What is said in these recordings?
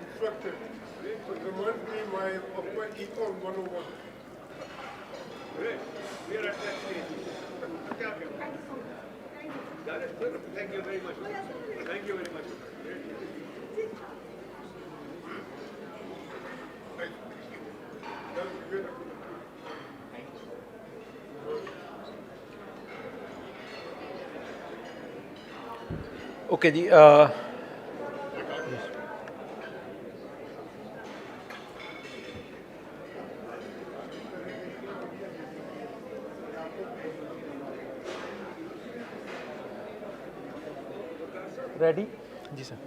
Instructed. Remind me of my Econ 101. Great. We are at that stage. Okay. That is good. Thank you very much. Thank you very much. Okay, जी ready जी sir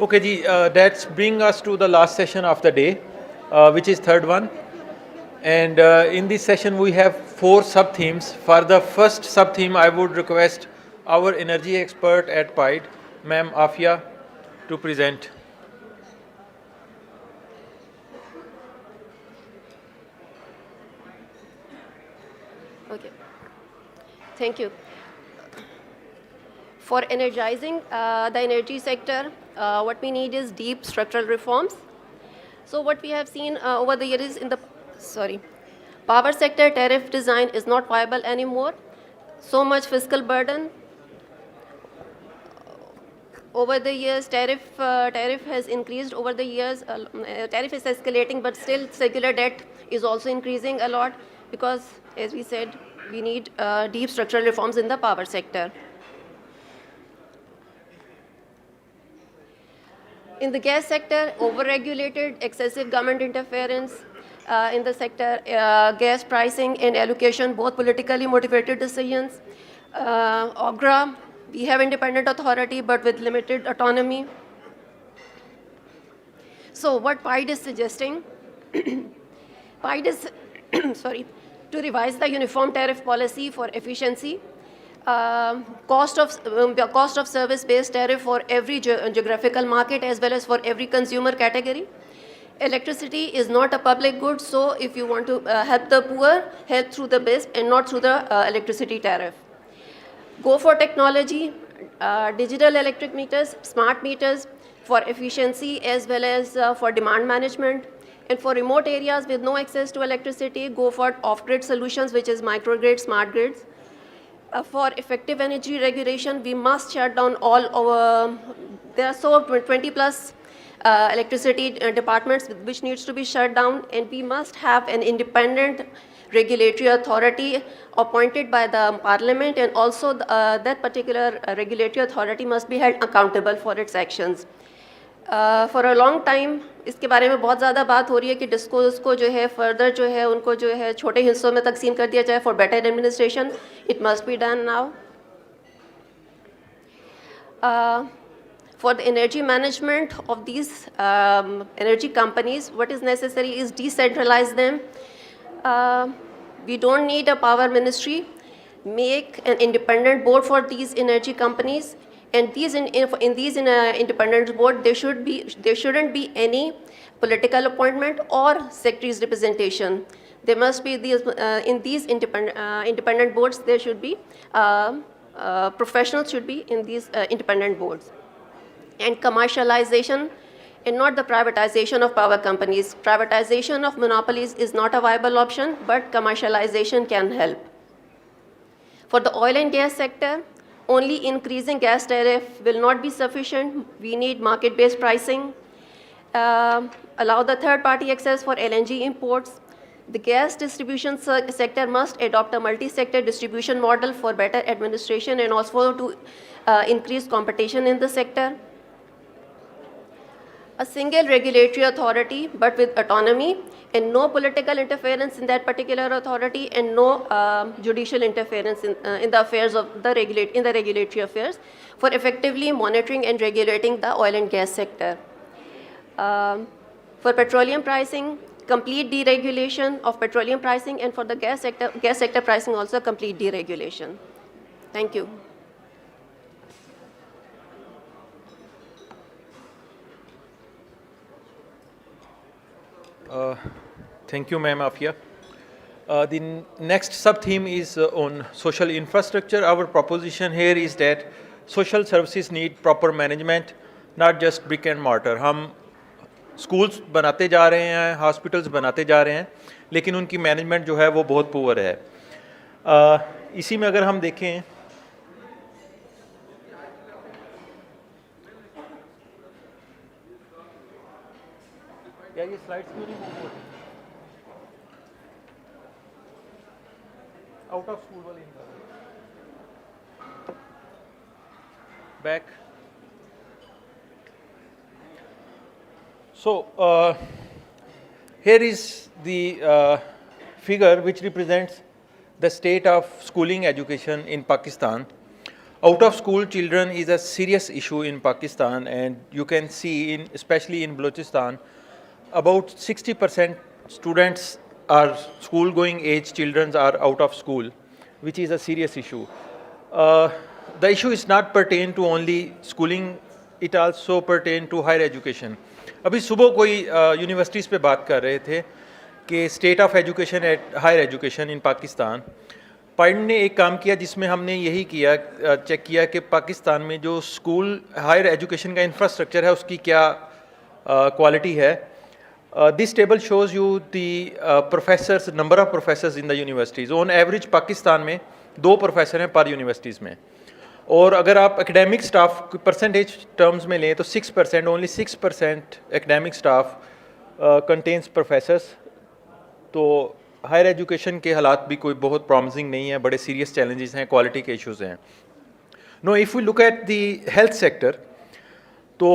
Okay, ji, that's bring us to the last session of the day, which is third one. And in this session, we have 4 sub-themes. For the first sub-theme, I would request our energy expert at PIDE, Ma'am Afia, to present. Okay. Thank you. For energizing the energy sector, what we need is deep structural reforms. So what we have seen over the years in the power sector tariff design is not viable anymore. So much fiscal burden. Over the years, tariff has increased over the years. Tariff is escalating, but still secular debt is also increasing a lot because, as we said, we need deep structural reforms in the power sector. In the gas sector, over-regulated, excessive government interference in the sector, gas pricing and allocation, both politically motivated decisions. OGRA, we have independent authority but with limited autonomy. So what PIDE is suggesting, PIDE is, to revise the uniform tariff policy for efficiency, cost of service-based tariff for every geographical market as well as for every consumer category. Electricity is not a public good, so if you want to help the poor, help through the BISP and not through the electricity tariff. Go for technology, digital electric meters, smart meters for efficiency as well as for demand management. And for remote areas with no access to electricity, go for off-grid solutions, which is microgrid, smart grids. For effective energy regulation, we must shut down all our, there are so 20 plus electricity departments which needs to be shut down, and we must have an independent regulatory authority appointed by the parliament, and also that particular regulatory authority must be held accountable for its actions. For a long time, इसके बारे में बहुत ज़्यादा बात हो रही है कि डिस्कोर्स को जो है फर्दर जो है उनको जो है छोटे हिस्सों में तकसीम कर दिया जाए for better administration. It must be done now. For the energy management of these energy companies, what is necessary is decentralize them. We don't need a power ministry. Make an independent board for these energy companies. And these independent board, there shouldn't be any political appointment or secretary's representation. There must be these in these independent boards. There should be professionals should be in these independent boards. And commercialization, and not the privatization of power companies. Privatization of monopolies is not a viable option, but commercialization can help. For the oil and gas sector, only increasing gas tariff will not be sufficient. We need market-based pricing. Allow the third-party access for LNG imports. The gas distribution sector must adopt a multi-sector distribution model for better administration and also to increase competition in the sector. A single regulatory authority but with autonomy and no political interference in that particular authority and no judicial interference in the affairs of the regulatory affairs for effectively monitoring and regulating the oil and gas sector. For petroleum pricing, complete deregulation of petroleum pricing, and for the gas sector pricing also complete deregulation. Thank you. Thank you, ma'am, Afia. The next sub-theme is on social infrastructure. Our proposition here is that social services need proper management, not just brick and mortar. ہم schools بناتے جا رہے ہیں, hospitals بناتے جا رہے ہیں, لیکن ان کی management جو ہے وہ بہت poor ہے. اسی میں اگر ہم دیکھیں کیا یہ سلائڈس کیوں نہیں موو ہوتی آؤٹ آف اسکول والی back. So here is the figure which represents the state of schooling education in Pakistan. Out of school children is a serious issue in Pakistan, and you can see especially in Balochistan about 60% students are school going age children are out of school, which is a serious issue. The issue is not pertain to only schooling, it also pertain to higher education. ابھی صبح کوئی universities پہ بات کر رہے تھے کہ state of education at higher education in Pakistan. PIDE نے ایک کام کیا جس میں ہم نے یہی کیا چیک کیا کہ پاکستان میں جو اسکول ہائر ایجوکیشن کا انفراسٹرکچر ہے اس کی کیا کوالٹی ہے. This table shows you the professors number of professors in the universities. On average Pakistan میں 2 پروفیسر ہیں پر یونیورسٹیز میں, اور اگر آپ اکیڈیمک اسٹاف پرسنٹیج ٹرمز میں لیں تو 6%, only 6% academic staff contains professors. تو ہائر ایجوکیشن کے حالات بھی کوئی بہت پرومزنگ نہیں ہیں, بڑے سیریس چیلنجز ہیں, کوالٹی کے ایشوز ہیں. Now if you look at the health sector تو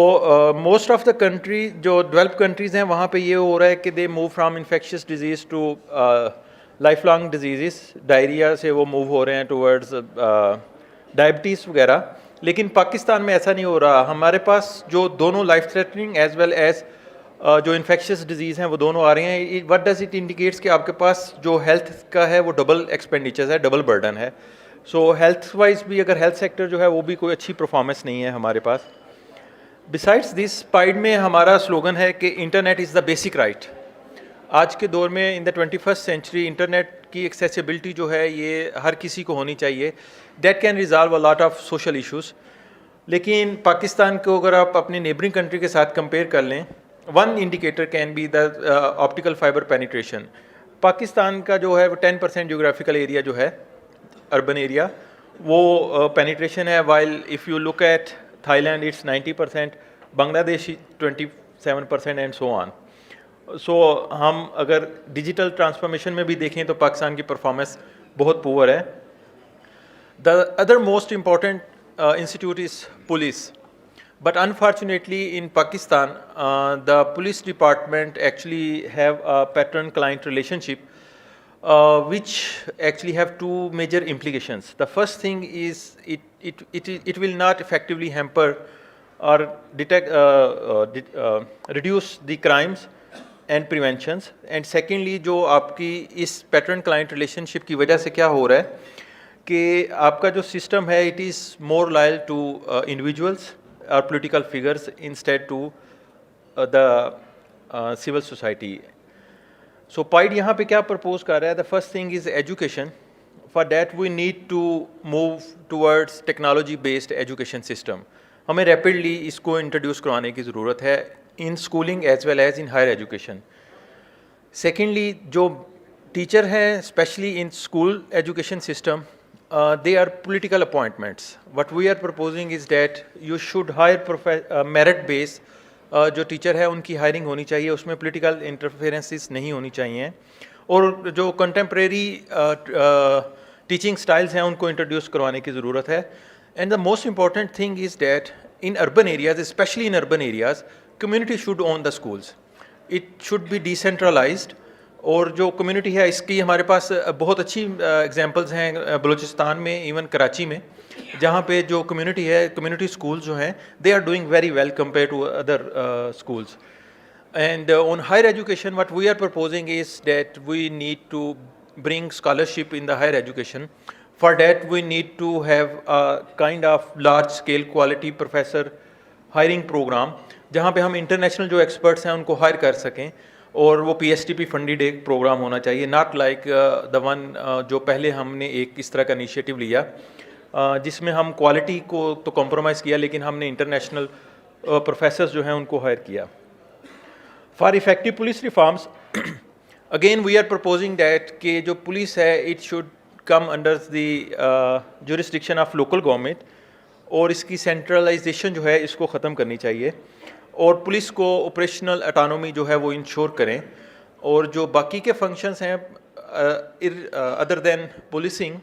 موسٹ آف دا کنٹری جو ڈیولپ کنٹریز ہیں وہاں پہ یہ ہو رہا ہے کہ they move from infectious disease to lifelong diseases. Diarrhoea سے وہ موو ہو رہے ہیں ٹورڈز ڈائبٹیز وغیرہ, لیکن پاکستان میں ایسا نہیں ہو رہا. ہمارے پاس جو دونوں life threatening as well as جو انفیکشس ڈیزیز ہیں وہ دونوں آ رہے ہیں. وٹ ڈز اٹ انڈیکیٹس کہ آپ کے پاس جو ہیلتھ کا ہے وہ ڈبل ایکسپینڈیچر ہے, ڈبل برڈن ہے. سو ہیلتھ وائز بھی اگر ہیلتھ سیکٹر جو ہے وہ بھی کوئی اچھی پرفارمنس نہیں ہے ہمارے پاس. بسائڈس دس پائڈ میں ہمارا سلوگن ہے کہ internet is the basic right. آج کے دور میں ان دا 21st سینچری انٹرنیٹ کی ایکسیسیبلٹی جو ہے یہ ہر کسی کو ہونی چاہیے. That can resolve a lot of social issues. لیکن پاکستان کو اگر آپ اپنی نیبرنگ کنٹری کے ساتھ کمپیئر کر لیں, one indicator can be the optical fibre penetration. Pakistan کا جو ہے وہ 10% جیوگرافیکل ایریا جو ہے اربن ایریا وہ پینیٹریشن ہے, while if you look at Thailand it's 90%, Bangladesh 27% and so آن. سو ہم اگر ڈیجیٹل ٹرانسفارمیشن میں بھی دیکھیں تو پاکستان کی پرفارمنس بہت پور ہے. The other most important institute is police, but unfortunately in Pakistan the police department actually have a patron-client relationship which actually have 2 major implications. The first thing is it will not effectively hamper or reduce the crimes and preventions. And secondly جو آپ کی اس patron-client relationship کی وجہ سے کیا ہو رہا ہے کہ آپ کا جو سسٹم ہے it is more loyal to individuals اور political figures instead to the civil society. So PIDE یہاں پہ کیا پرپوز کر رہا ہے؟ The first thing is education. For that we need to move towards technology based education system. ہمیں rapidly اس کو انٹروڈیوس کروانے کی ضرورت ہے in schooling as well as in higher education. Secondly جو ٹیچر ہیں especially in school education system they are political appointments. What we are proposing is that you should hire merit base. جو teacher ہے ان کی hiring ہونی چاہیے, اس میں political انٹرفیئرنسز نہیں ہونی چاہیے, اور جو کنٹمپریری ٹیچنگ سٹائلز ہیں ان کو انٹروڈیوس کروانے کی ضرورت ہے. And the most important thing is that in urban areas, especially in urban areas, community should own the schools. It should be decentralised. اور جو کمیونٹی ہے اس کی ہمارے پاس بہت اچھی ایگزامپلز ہیں بلوچستان میں, ایون کراچی میں, جہاں پہ جو کمیونٹی ہے, کمیونٹی اسکولز جو ہیں they are doing very well compare to other schools. And on higher education what we are proposing is that we need to bring scholarship in the higher education For that, we need to have a kind of large-scale quality professor hiring program, जहाँ पे हम international जो experts हैं उनको higher कर सकें, और वो PSTP फंडेड एक प्रोग्राम होना चाहिए, नॉट लाइक द वन जो पहले हमने एक इस तरह का इनिशिएटिव लिया जिसमें हम क्वालिटी को तो कॉम्प्रोमाइज़ किया, लेकिन हमने इंटरनेशनल प्रोफेसर्स जो हैं उनको हायर किया. For effective police reforms, again we are proposing that कि जो पुलिस है it should come under the jurisdiction of local government, और इसकी सेंट्रलाइजेशन जो है इसको ख़त्म करनी चाहिए, और पुलिस को ऑपरेशनल ऑटोनॉमी जो है वो इंश्योर करें, और जो बाकी के फंक्शंस हैं अदर देन पुलिसिंग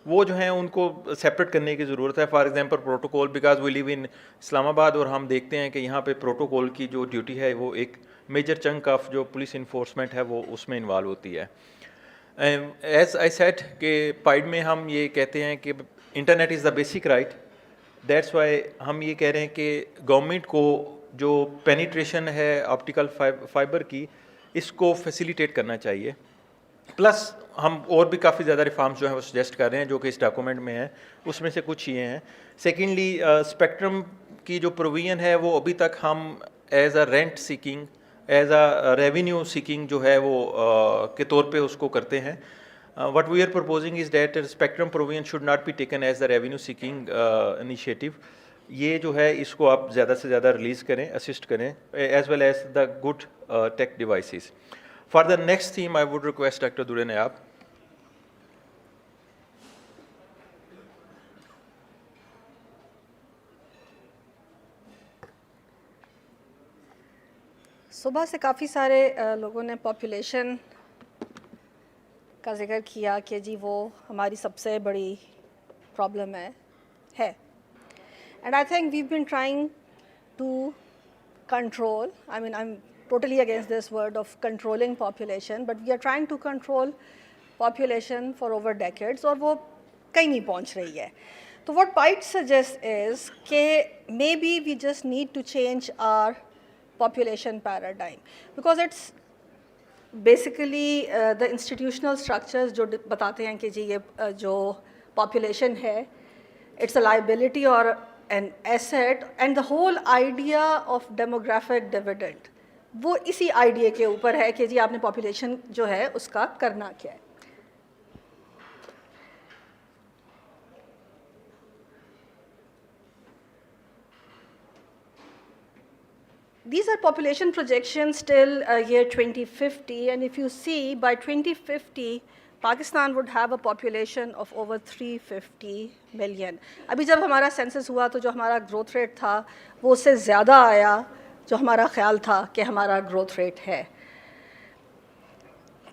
वो जो हैं उनको सेपरेट करने की ज़रूरत है. For example protocol, because we live in Islamabad और हम देखते हैं कि यहाँ पे प्रोटोकॉल की जो ड्यूटी है वो एक मेजर चंक ऑफ जो पुलिस इन्फोर्समेंट है वो उसमें इन्वॉल्व होती है. एज आई सेड कि पाइड में हम ये कहते हैं कि internet is the basic right. That's why हम ये कह रहे हैं कि गवर्नमेंट को जो पेनिट्रेशन है ऑप्टिकल फाइबर की, इसको फैसिलिटेट करना चाहिए. प्लस हम और भी काफ़ी ज़्यादा रिफॉर्म्स जो हैं वो सजेस्ट कर रहे हैं जो कि इस डॉक्यूमेंट में है. उसमें से कुछ ये हैं. सेकेंडली, स्पेक्ट्रम की जो प्रोविजन है वो अभी तक हम as a rent seeking, as a revenue seeking जो है वो के तौर पे उसको करते हैं. What we are proposing is that spectrum provision should not be taken as the revenue seeking initiative. ये जो है इसको आप ज़्यादा से ज़्यादा रिलीज़ करें, असिस्ट करें, as well as the good tech devices. For the next theme, I would request Dr. Dure Nayab. सुबह से काफ़ी सारे लोगों ने पॉपुलेशन का जिक्र किया कि जी वो हमारी सबसे बड़ी प्रॉब्लम है. And I think we've been trying to control, I mean, I'm totally against this word of controlling population, but we are trying to control population for over decades, और वो कहीं नहीं पहुंच रही है. So what PIDE suggests is that maybe we just need to change our population paradigm, because it's basically the institutional structures जो बताते हैं कि जी ये जो population है, it's a liability or an asset, and the whole idea of demographic dividend वो इसी idea के ऊपर है कि जी आपने population जो है उसका करना क्या है. These are population projections till year 2050, and if you see, by 2050, Pakistan would have a population of over 350 million. अभी जब हमारा census हुआ तो जो हमारा growth rate था वो उससे ज़्यादा आया जो हमारा ख्याल था कि हमारा growth rate है.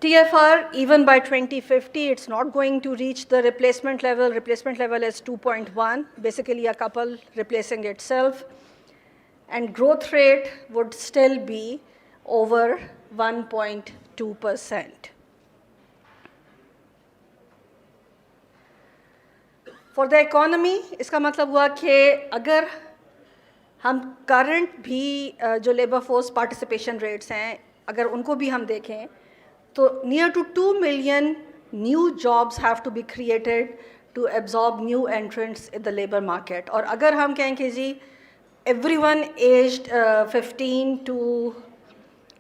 TFR, even by 2050, it's not going to reach the replacement level. Replacement level is 2.1, basically a couple replacing itself. And growth rate would still be over 1.2%. For the economy, इसका मतलब हुआ कि अगर हम current भी जो labor force participation rates हैं, अगर उनको भी हम देखें, तो near to 2 million new jobs have to be created to absorb new entrants in the labor market. और अगर हम कहें कि जी everyone aged 15 to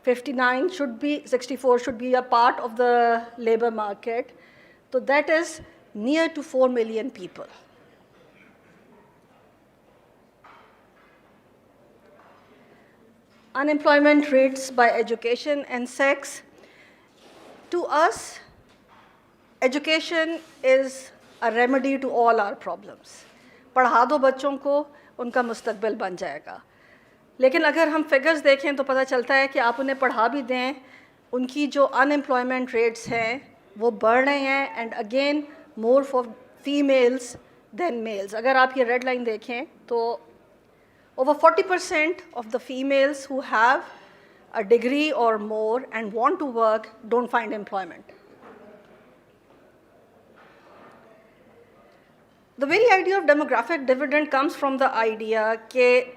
59 should be 64 should be a part of the labor market, so that is near to 4 million people. Unemployment rates by education and sex. To us, education is a remedy to all our problems. पढ़ा दो बच्चों को, उनका मुस्तकबिल बन जाएगा. लेकिन अगर हम फिगर्स देखें तो पता चलता है कि आप उन्हें पढ़ा भी दें, उनकी जो अनएम्प्लॉयमेंट रेट्स हैं वो बढ़ रहे हैं, and again more for females than males. अगर आप ये रेड लाइन देखें तो over 40% of the females who have a degree or more and want to work don't find employment. The very idea of demographic dividend comes from the idea that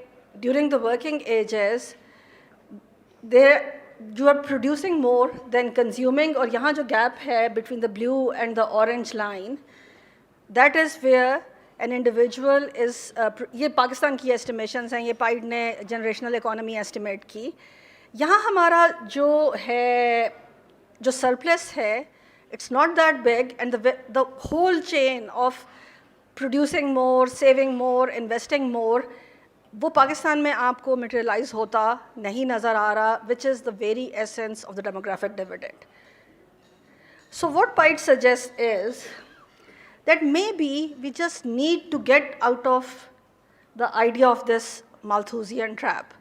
during the working ages, you are producing more than consuming, और यहाँ जो gap है between the blue and the orange line, वो 40% of the females जो हैं वो 40% of the working age में काम करती हैं, और 60% of the males जो हैं वो 60% of the working age में काम करते हैं. 40% of the females जो हैं वो 60% of the working age में काम करती हैं, और 60% of the males जो हैं वो 60% of the working age में काम करते हैं. that is where an individual is, یہ پاکستان کی ایسٹیمیشنز ہیں, یہ پائڈ نے جنریشنل اکانومی ایسٹیمیٹ کی. یہاں ہمارا جو ہے, جو سرپلس ہے, it's not that big, and the whole chain of producing more, saving more, investing more, وہ پاکستان میں آپ کو میٹیریلائز ہوتا نہیں نظر آ رہا, which is the very essence of the demographic dividend. So what PIDE suggests is that maybe we just need to get out of the idea of this Malthusian trap,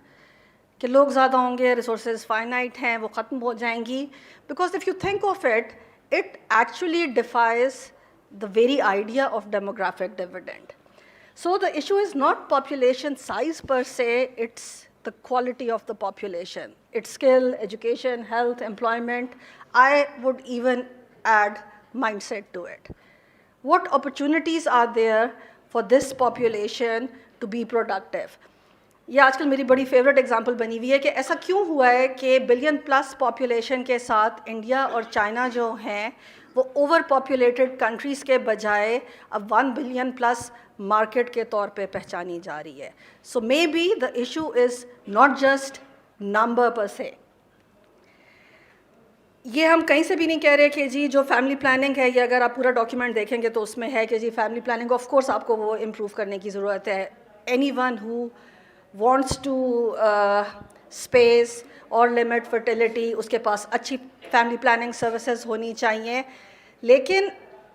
کہ لوگ زیادہ ہوں گے, ریسورسز فائنائٹ ہیں, وہ ختم ہو جائیں گی. Because if you think of it, it actually defies the very idea of demographic dividend. So the issue is not population size per se, it's the quality of the population, its skill, education, health, employment. I would even add mindset to it. What opportunities are there for this population to be productive? یہ آج کل میری بڑی favourite example بنی ہوئی ہے کہ ایسا کیوں ہوا ہے کہ بلین پلس پاپولیشن کے ساتھ انڈیا اور چائنا جو ہیں وہ اوور پاپولیٹڈ کنٹریز کے بجائے اب 1 بلین پلس مارکیٹ کے طور پہ پہچانی جا رہی ہے. So maybe the issue is not just number per se. یہ ہم کہیں سے بھی نہیں کہہ رہے کہ جی جو فیملی پلاننگ ہے, یہ اگر آپ پورا ڈاکیومنٹ دیکھیں گے تو اس میں ہے کہ جی فیملی پلاننگ آف کورس آپ کو وہ امپروو کرنے کی ضرورت ہے. Any one who wants to space or limit fertility, اس کے پاس اچھی فیملی پلاننگ سروسز ہونی چاہیے. لیکن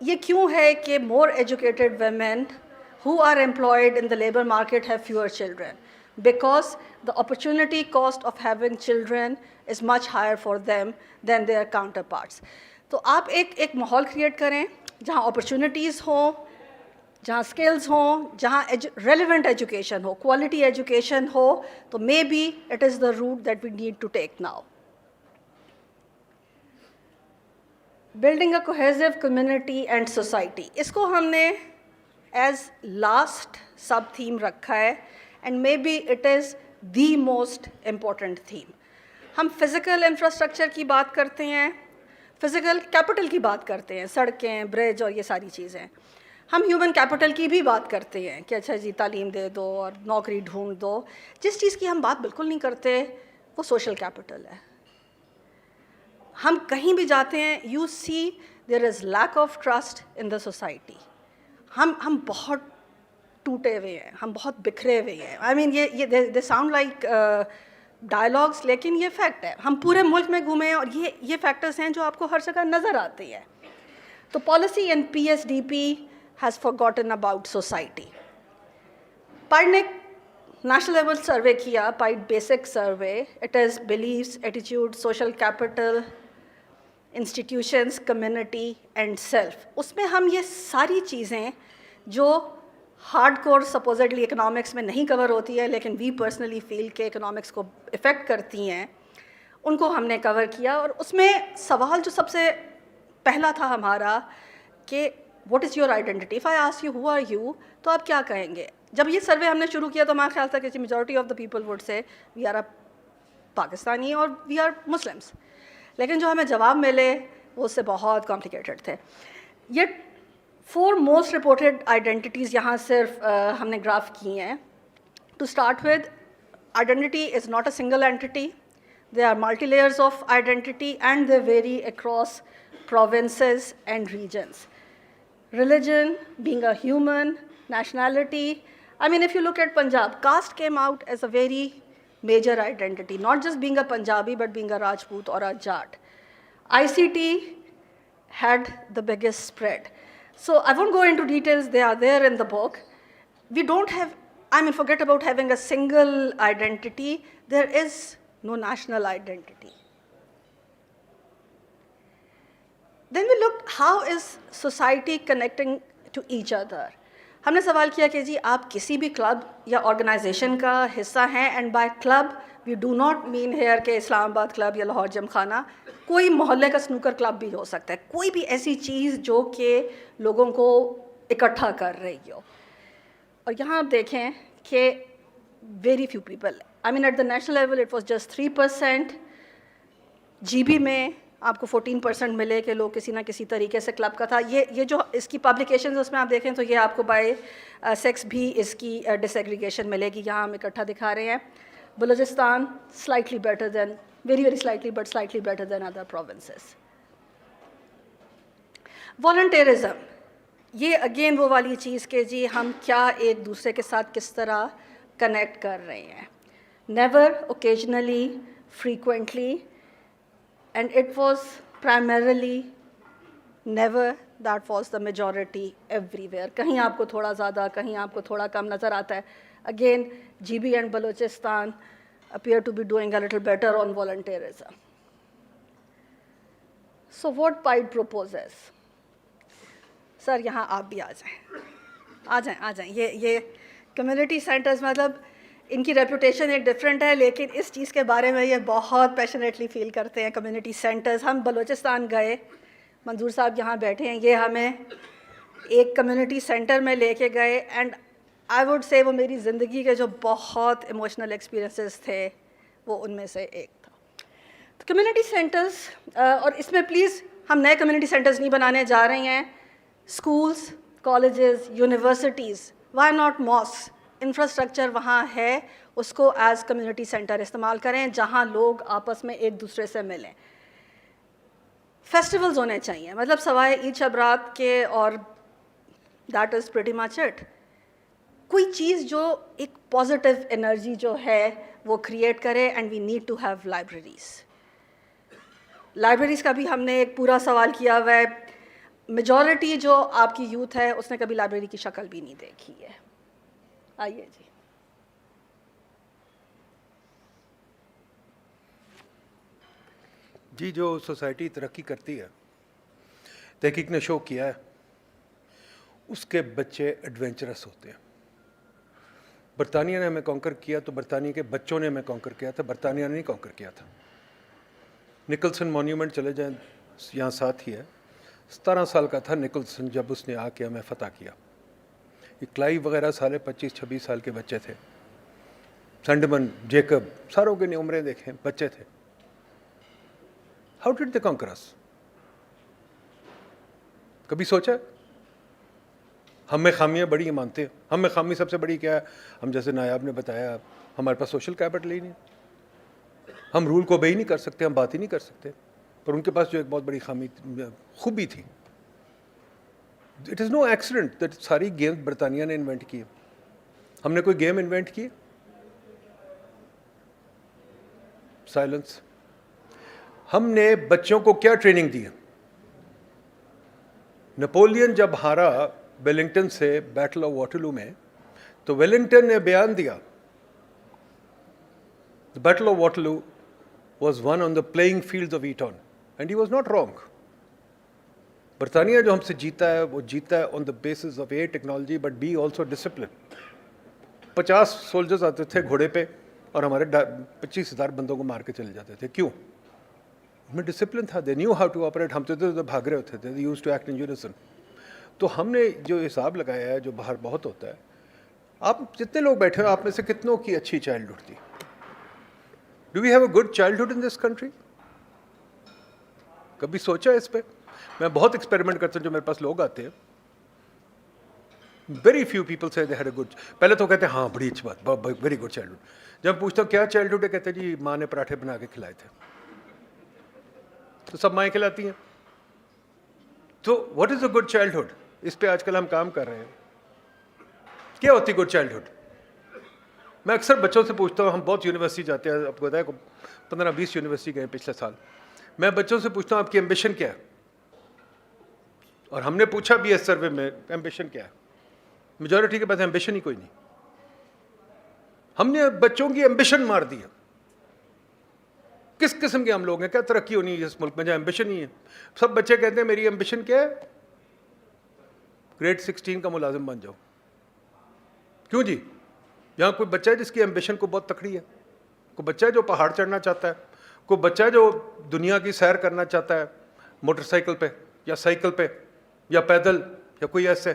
یہ کیوں ہے کہ more educated women who are employed in the labor market have fewer children? Because the opportunity cost of having children is much higher for them than their counterparts. تو آپ ایک ماحول کریٹ کریں جہاں اپرچونیٹیز ہوں, جہاں اسکلز ہوں, جہاں ریلیونٹ ایجوکیشن ہو, کوالٹی ایجوکیشن ہو, تو maybe it is the route that we need to take now. Building a cohesive community and society, اس کو ہم نے ایز لاسٹ سب تھیم رکھا ہے, and maybe it is the most important theme. ہم physical infrastructure کی بات کرتے ہیں, فزیکل کیپٹل کی بات کرتے ہیں, سڑکیں, برج اور یہ ساری چیزیں. ہم ہیومن کیپٹل کی بھی بات کرتے ہیں کہ اچھا جی تعلیم دے دو اور نوکری ڈھونڈ دو. جس چیز کی ہم بات بالکل نہیں کرتے وہ سوشل کیپٹل ہے. ہم کہیں بھی جاتے ہیں, you see there is lack of trust in the society. ہم بہت ٹوٹے ہوئے ہیں, ہم بہت بکھرے ہوئے ہیں. آئی مین یہ دے ساؤنڈ لائک ڈائلاگس, لیکن یہ فیکٹ ہے. ہم پورے ملک میں گھومے ہیں اور یہ فیکٹرز ہیں جو آپ کو ہر جگہ نظر آتی ہے. تو policy and P S D P has forgotten about society. PIDE نے national level survey کیا, PIDE basic survey. It is beliefs, attitude, social capital, institutions, community and self. اس میں ہم یہ ساری چیزیں جو ہارڈ کور سپوزڈلی اکنامکس میں نہیں کور ہوتی ہے لیکن وی پرسنلی فیل کہ اکنامکس کو افیکٹ کرتی ہیں, ان کو ہم نے کور کیا. اور اس میں سوال جو سب سے پہلا تھا ہمارا کہ what is your identity? If I ask you who are you, تو آپ کیا کہیں گے؟ جب یہ سروے ہم نے شروع کیا تو ہمارا خیال تھا کہ majority of the people would say we are a Pakistani اور we are Muslims. لیکن جو ہمیں جواب ملے وہ اس سے بہت complicated تھے. یہ 4 most reported identities یہاں صرف ہم نے گراف کی ہیں. To start with, identity is not a single entity. There are multi layers of identity and they vary across provinces and regions. Religion, being a human, nationality. I mean, if you look at Punjab, caste came out as a very major identity, not just being a Punjabi, but being a Rajput or a Jat. ICT had the biggest spread. So I won't go into details, they are there in the book. We don't have, I mean, forget about having a single identity, there is no national identity. Then we looked, how is society connecting to each other? ہم نے سوال کیا کہ جی آپ کسی بھی club یا organization کا حصہ ہیں, and by club we do not mean here کہ اسلام آباد کلب یا لاہور جم خانہ, کوئی محلے کا سنوکر کلب بھی ہو سکتا ہے, کوئی بھی ایسی چیز جو کہ لوگوں کو اکٹھا کر رہی ہو. اور یہاں آپ دیکھیں کہ very few people, I mean at the national level it was just 3%, G B میں آپ کو 14% ملے کہ لوگ کسی نہ کسی طریقے سے کلب کا تھا. یہ جو اس کی پبلیکیشنز اس میں آپ دیکھیں تو یہ آپ کو بائی سیکس بھی اس کی ڈس ایگریگیشن ملے گی. یہاں ہم اکٹھا دکھا رہے ہیں. Balochistan slightly better than, very very slightly, but slightly better than other provinces. Volunteerism, یہ اگین وہ والی چیز کہ جی ہم کیا ایک دوسرے کے ساتھ کس طرح کنیکٹ کر رہے ہیں. Never, occasionally, frequently, and it was primarily never that was the majority everywhere. کہیں آپ کو تھوڑا زیادہ, کہیں آپ کو تھوڑا کم نظر آتا ہے. Again, GB and Balochistan appear to be doing a little better on volunteerism. So what PIDE proposes? سر یہاں آپ بھی آ جائیں. یہ کمیونٹی سینٹرز مطلب ان کی ریپوٹیشن ایک ڈفرینٹ ہے, لیکن اس چیز کے بارے میں یہ بہت پیشنیٹلی فیل کرتے ہیں. کمیونٹی سینٹرز, ہم بلوچستان گئے, منظور صاحب یہاں بیٹھے ہیں, یہ ہمیں ایک کمیونٹی سینٹر میں لے کے گئے, اینڈ آئی ووڈ سے وہ میری زندگی کے جو بہت ایموشنل ایکسپیرینسز تھے وہ ان میں سے ایک تھا. تو کمیونٹی سینٹرز, اور اس میں پلیز ہم نئے کمیونٹی سینٹرز نہیں بنانے جا رہے ہیں. Schools, colleges, universities, why not mosque, infrastructure وہاں ہے, اس کو ایز کمیونٹی سینٹر استعمال کریں جہاں لوگ آپس میں ایک دوسرے سے ملیں. فیسٹیولز ہونے چاہیے, مطلب سوائے عید شب رات کے, اور that is pretty much it. کوئی چیز جو ایک پازیٹیو انرجی جو ہے وہ کریٹ کرے, and we need to have libraries. Libraries کا بھی ہم نے ایک پورا سوال کیا ہوا ہے. میجورٹی جو آپ کی یوتھ ہے اس نے کبھی لائبریری کی شکل بھی نہیں دیکھی ہے. آئیے جی. جی, جو سوسائٹی ترقی کرتی ہے, تحقیق نے شو کیا ہے, اس کے بچے ایڈونچرس ہوتے ہیں. برطانیہ نے ہمیں کانکر کیا تو برطانیہ کے بچوں نے ہمیں کانکر کیا تھا, برطانیہ نے نہیں کانکر کیا تھا. نکلسن مونیومنٹ چلے جائیں, یہاں ساتھ ہی ہے. 17 سال کا تھا نکلسن جب اس نے آ کے ہمیں فتح کیا. یہ کلائیو وغیرہ سارے 25-26 سال کے بچے تھے. سینڈمن, جیکب, ساروں کی عمریں دیکھیں, بچے تھے. ہاؤ ڈڈ دے کانکر اس؟ کبھی سوچا؟ ہم میں خامیاں بڑی مانتے ہیں. ہم میں خامی سب سے بڑی کیا ہے؟ ہم جیسے نایاب نے بتایا, ہمارے پاس سوشل کیپٹل ہی نہیں. ہم رول کو obey نہیں کر سکتے, ہم بات ہی نہیں کر سکتے. پر ان کے پاس جو ایک بہت بڑی خوبی تھی, it is no accident that ساری گیم برطانیہ نے انوینٹ کی. ہم نے کوئی گیم انوینٹ کی؟ سائلنس. ہم نے بچوں کو کیا ٹریننگ دی؟ نپولین جب ہارا ویلنگٹن سے بیٹل آف واٹرلو میں, تو ویلنگٹن نے بیان دیا, the battle of Waterloo was won on the playing fields of Eton, and he was not wrong. برطانیہ جو ہم سے جیتا ہے وہ جیتا ہے on the basis of A, technology, but B, also discipline. 50 soldiers آتے تھے گھوڑے پہ اور ہمارے 25,000 بندوں کو مار کے چلے جاتے تھے. کیوں؟ ان میں ڈسپلن تھا. they knew how to operate. ہم تو ادھر بھاگ رہے ہوتے تھے. they used to act in unison. تو ہم نے جو حساب لگایا ہے, جو باہر بہت ہوتا ہے, آپ جتنے لوگ بیٹھے ہو آپ میں سے کتنوں کی اچھی چائلڈہڈ تھی؟ Do we have a good childhood in this country? کبھی سوچا اس پہ؟ میں بہت ایکسپیریمنٹ کرتا ہوں. جو میرے پاس لوگ آتے ہیں, ویری فیو پیپل سے they had a good. پہلے تو کہتے ہیں ہاں بڑی اچھی بات, ویری گڈ چائلڈہڈ. جب پوچھتا ہوں کیا چائلڈہڈ ہے, کہتے ہیں جی ماں نے پراٹھے بنا کے کھلائے تھے. تو سب مائیں کھلاتی ہیں. تو what is a good childhood? اس پہ آج کل ہم کام کر رہے ہیں. کیا ہوتی گڈ چائلڈہڈ؟ میں اکثر بچوں سے پوچھتا ہوں, ہم بہت یونیورسٹی جاتے ہیں, آپ کو بتایا 15-20 یونیورسٹی گئے پچھلے سال. میں بچوں سے پوچھتا ہوں آپ کی ایمبیشن کیا ہے؟ اور ہم نے پوچھا بھی اس سروے میں ایمبیشن کیا ہے. میجورٹی کے پاس ایمبیشن ہی کوئی نہیں. ہم نے بچوں کی ایمبیشن مار دی ہے. کس قسم کے ہم لوگ ہیں؟ کیا ترقی ہونی ہے اس ملک میں جہاں ایمبیشن ہی ہے؟ سب بچے کہتے ہیں میری ایمبیشن کیا ہے؟ گریڈ 16 کا ملازم بن جاؤ. کیوں جی؟ یہاں کوئی بچہ ہے جس کی ایمبیشن کو بہت تکڑی ہے؟ کوئی بچہ ہے جو پہاڑ چڑھنا چاہتا ہے؟ کوئی بچہ ہے جو دنیا کی سیر کرنا چاہتا ہے موٹر سائیکل پہ یا سائیکل پہ یا پیدل یا کوئی ایسے؟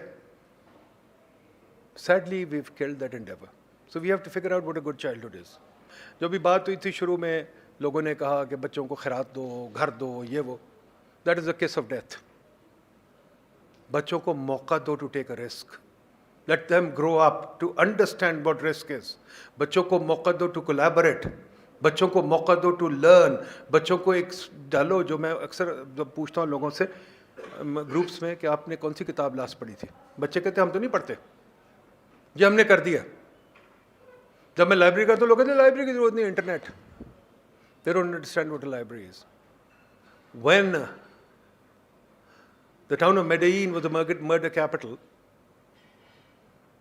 Sadly, we've killed that endeavor. So we have to figure out what a good childhood is. جو بھی بات ہوئی تھی شروع میں لوگوں نے کہا کہ بچوں کو خیرات دو, گھر دو, یہ وہ. That is a case of death. بچوں کو موقع دو to take a risk. Let them grow up to understand what risk is. بچوں کو موقع دو ٹو کولیبریٹ. بچوں کو موقع دو ٹو لرن. بچوں کو ایک ڈالو, جو میں اکثر جب پوچھتا ہوں لوگوں سے گروپس میں کہ آپ نے کون سی کتاب لاسٹ پڑھی تھی, بچے کہتے ہیں ہم تو نہیں پڑھتے, یہ ہم نے کر دیا. جب میں لائبریری کا تو لوگ کہتے ہیں لائبریری کی ضرورت نہیں, internet. They don't understand what a library is. When the town of Medellin was a murder capital,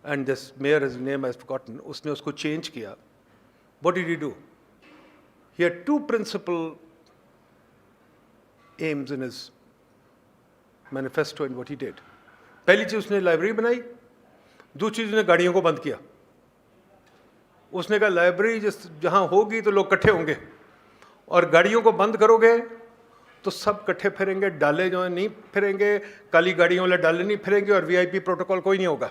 and this mayor, his name I have forgotten, usne usko change kiya. What did he do? He had two principal aims in his manifesto and what he did. پہلی چیز اس نے library بنائی, دوسری چیز نے گاڑیوں کو بند کیا. اس نے کہا لائبریری جہاں ہوگی تو لوگ اکٹھے ہوں گے, اور گاڑیوں کو بند کرو گے تو سب کٹھے پھریں گے, ڈالے جو ہیں نہیں پھریں گے, کالی گاڑیوں والے ڈالے نہیں پھریں گے, اور وی آئی پی پروٹوکول کوئی نہیں ہوگا.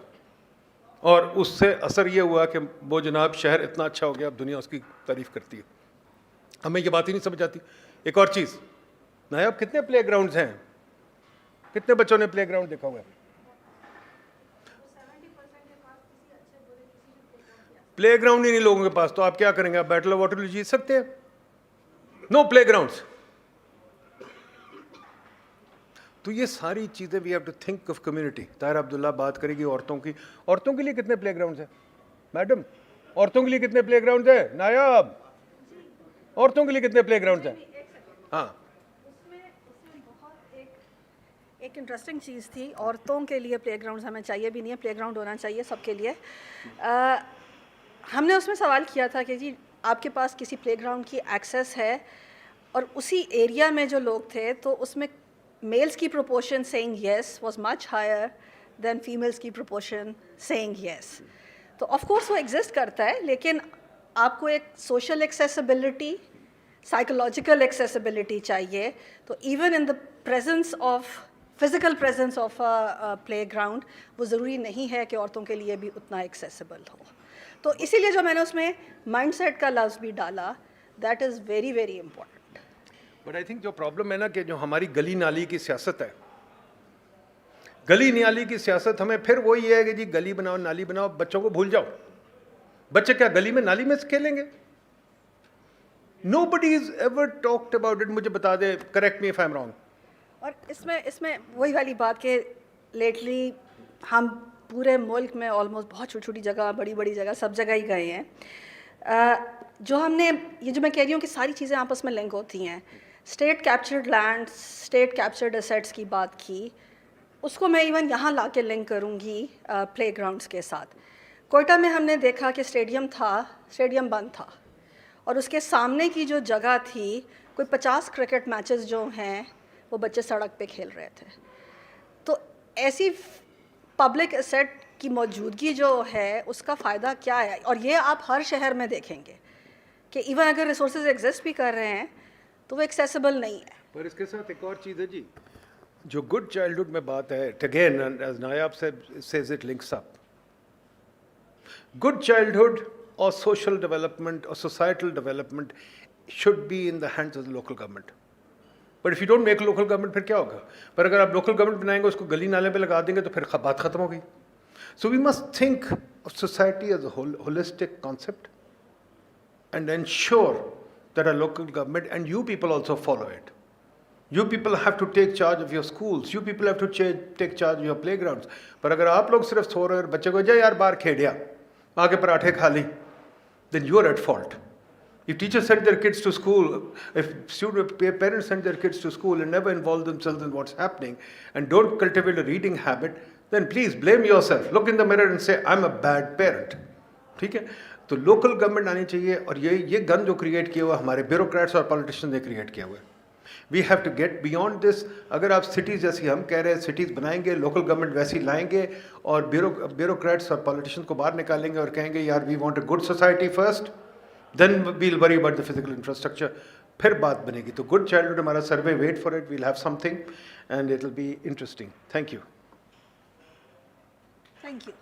اور اس سے اثر یہ ہوا کہ وہ جناب شہر اتنا اچھا ہو گیا, اب دنیا اس کی تعریف کرتی ہے. ہمیں یہ بات ہی نہیں سمجھ آتی. ایک اور چیز, نایاب کتنے پلے گراؤنڈز ہیں, کتنے بچوں نے پلے گراؤنڈ دیکھا ہوا ہے؟ پلے گراؤنڈ ہی نہیں لوگوں کے پاس, تو آپ کیا کریں گے؟ آپ بیٹل آف واٹرلو جیت سکتے ہیں؟ No playgrounds. تو یہ ساری چیزیں we have to think of community. Tahir Abdullah بات کرے گی عورتوں کی. عورتوں کے لیے کتنے پلے گراؤنڈز ہیں میڈم؟ عورتوں کے لیے کتنے پلے گراؤنڈز ہیں نایاب؟ عورتوں کے لیے کتنے پلے گراؤنڈز ہیں؟ ہاں, ایک انٹرسٹنگ چیز تھی, عورتوں کے لیے پلے گراؤنڈز ہمیں چاہیے بھی نہیں ہے, پلے گراؤنڈ ہونا چاہیے سب کے لیے. ہم نے اس میں سوال کیا تھا کہ جی آپ کے پاس کسی پلے گراؤنڈ کی ایکسیس ہے, اور اسی ایریا میں جو لوگ تھے تو اس میں میلز کی proportion saying yes was much higher than females کی پروپورشن سیئنگ یس. تو آف کورس وہ ایگزسٹ کرتا ہے, لیکن آپ کو ایک سوشل ایکسیسیبلٹی, سائیکولوجیکل ایکسیسیبلٹی چاہیے. تو even in the presence of physical presence of play ground, وہ ضروری نہیں ہے کہ عورتوں کے لیے بھی اتنا ایکسیسیبل ہو. تو اسی لیے جو میں نے اس میں مائنڈ سیٹ کا لفظ بھی ڈالا, that is very very important. But I think جو پرابلم ہے نا کہ جو ہماری گلی نالی کی سیاست ہے, گلی نالی کی سیاست ہمیں پھر وہی ہے کہ جی گلی بناؤ, نالی بناؤ, بچوں کو بھول جاؤ. بچے کیا گلی میں نالی میں کھیلیں گے؟ Nobody is ever talked about it. مجھے بتا دے, correct me if I am wrong. اور اس میں وہی والی بات کہ لیٹلی ہم پورے ملک میں آلموسٹ بہت چھوٹی چھوٹی جگہ, بڑی بڑی جگہ, سب جگہ ہی گئے ہیں. جو ہم نے یہ جو میں کہہ رہی ہوں کہ ساری چیزیں آپس میں لنک ہوتی ہیں. State captured land, state captured assets کی بات کی, اس کو میں ایون یہاں لا کے لنک کروں گی پلے گراؤنڈس کے ساتھ. کوئٹہ میں ہم نے دیکھا کہ اسٹیڈیم تھا, اسٹیڈیم بند تھا, اور اس کے سامنے کی جو جگہ تھی, کوئی 50 کرکٹ میچز جو ہیں وہ بچے سڑک پہ کھیل رہے تھے. تو ایسی پبلک ایسیٹ کی موجودگی جو ہے اس کا فائدہ کیا ہے؟ اور یہ آپ ہر شہر میں دیکھیں گے کہ ایون اگر ریسورسز ایگزسٹ بھی کر رہے ہیں تو وہ ایکسیسیبل نہیں ہے. پر اس کے ساتھ ایک اور چیز ہے جی, جو گڈ چائلڈہڈ میں بات ہے, again as Nayab says it links up. Good childhood اور سوشل ڈیولپمنٹ اور societal development should be in the hands of the local government. But if you don't make local government, پھر کیا ہوگا؟ پر اگر آپ لوکل گورنمنٹ بنائیں گے, اس کو گلی نالے پہ لگا دیں گے, تو پھر بات ختم ہو گئی. So we must think of society as a holistic concept and ensure that our local government and you people also follow it. You people have to take charge of your schools. You people have to take charge of your playgrounds. پر اگر آپ لوگ صرف سو رہے اور بچے کو جا یار باہر کھیڑیا, آگے پراٹھے کھا لی, then you are at fault. If teachers send their kids to school, if parents send their kids to school and never involve themselves in what's happening and don't cultivate a reading habit, then please blame yourself. Look in the mirror and say, I'm a bad parent. ٹھیک ہے؟ تو local government آنی چاہیے. اور یہ گن جو create کیا ہوا ہمارے بیوروکریٹس اور پالیٹیشین نے کریٹ کیا ہوا ہے. We have to get beyond this. اگر آپ سٹیز جیسی ہم کہہ رہے ہیں سٹیز بنائیں گے, لوکل گورنمنٹ ویسی لائیں گے, اور بیوروکریٹس اور پالیٹیشین کو باہر نکالیں گے اور کہیں گے یار we want a good society first, then we'll worry about the physical infrastructure, پھر بات بنے گی. تو گڈ چائلڈہڈ ہمارا survey, wait for it, we'll have something and it will be interesting. Thank you. Thank you.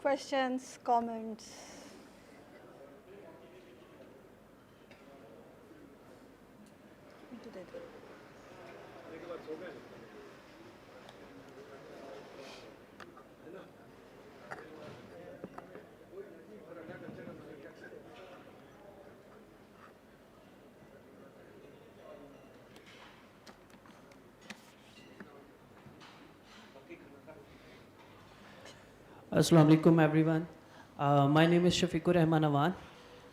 questions, comments? What did I do? Assalamu alaikum everyone. My name is Shafiqur Rahman Awan,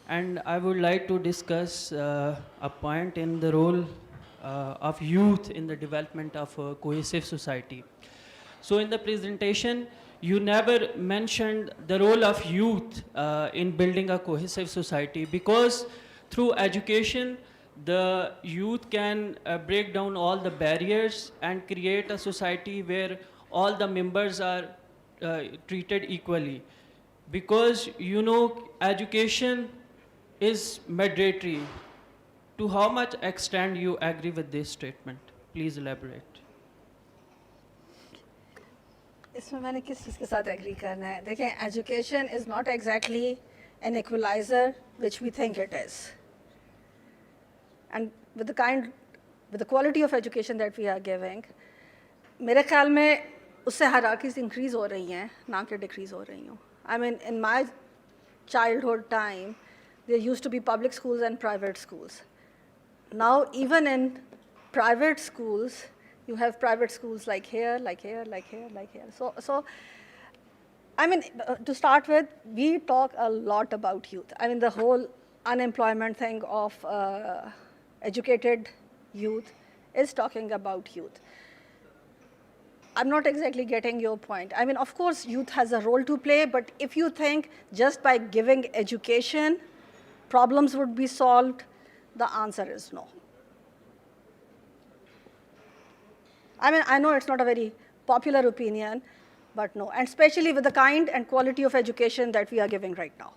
and I would like to discuss a point in the role of youth in the development of a cohesive society. So in the presentation, you never mentioned the role of youth in building a cohesive society, because through education, the youth can break down all the barriers and create a society where all the members are treated equally. Because you know, education is mandatory. To how much extent you agree with this statement? Please elaborate. इसमें मैंने किस चीज़ के साथ agree करना है? देखें, education is not exactly an equaliser which we think it is, and with the quality of education that we are giving, मेरे ख्याल में उससे हायरार्कीज इंक्रीज हो रही हैं, ना कि डिक्रीज हो रही हूँ. I mean, in my childhood time there used to be public schools and private schools. Now even in private schools you have private schools like here, like here, like here, like here. So I mean, to start with, we talk a lot about youth. I mean, the whole unemployment thing of educated youth is talking about youth. I'm not exactly getting your point. I mean, of course, youth has a role to play, but if you think just by giving education, problems would be solved, the answer is no. I mean, I know it's not a very popular opinion, but no, and especially with the kind and quality of education that we are giving right now.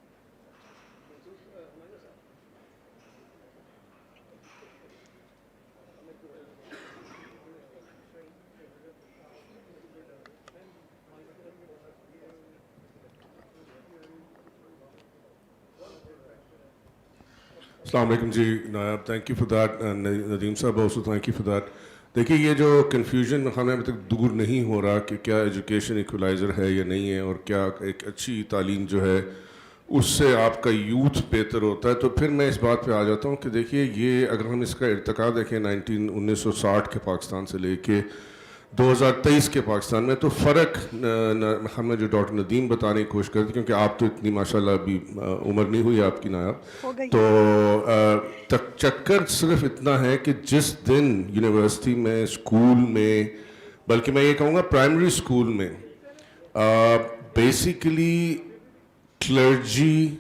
Assalamu alaikum ji, Nayab, thank you for that, and Nadeem Sahab also thank you for that. دیکھیے, یہ جو confusion ہمیں ابھی تک دور نہیں ہو رہا کہ کیا ایجوکیشن ایکولائزر ہے یا نہیں ہے, اور کیا ایک اچھی تعلیم جو ہے اس سے آپ کا یوتھ بہتر ہوتا ہے. تو پھر میں اس بات پہ آ جاتا ہوں کہ دیکھیے, یہ اگر ہم اس کا ارتقا دیکھیں 1960 کے پاکستان سے لے کے 2023 کے پاکستان میں, تو فرق ہمیں جو ڈاکٹر ندیم بتانے کی کوشش کرتی, کیونکہ آپ تو اتنی ماشاءاللہ ابھی عمر نہیں ہوئی آپ کی نایاب, تو چکر صرف اتنا ہے کہ جس دن یونیورسٹی میں, اسکول میں, بلکہ میں یہ کہوں گا پرائمری اسکول میں, بیسیکلی کلرجی,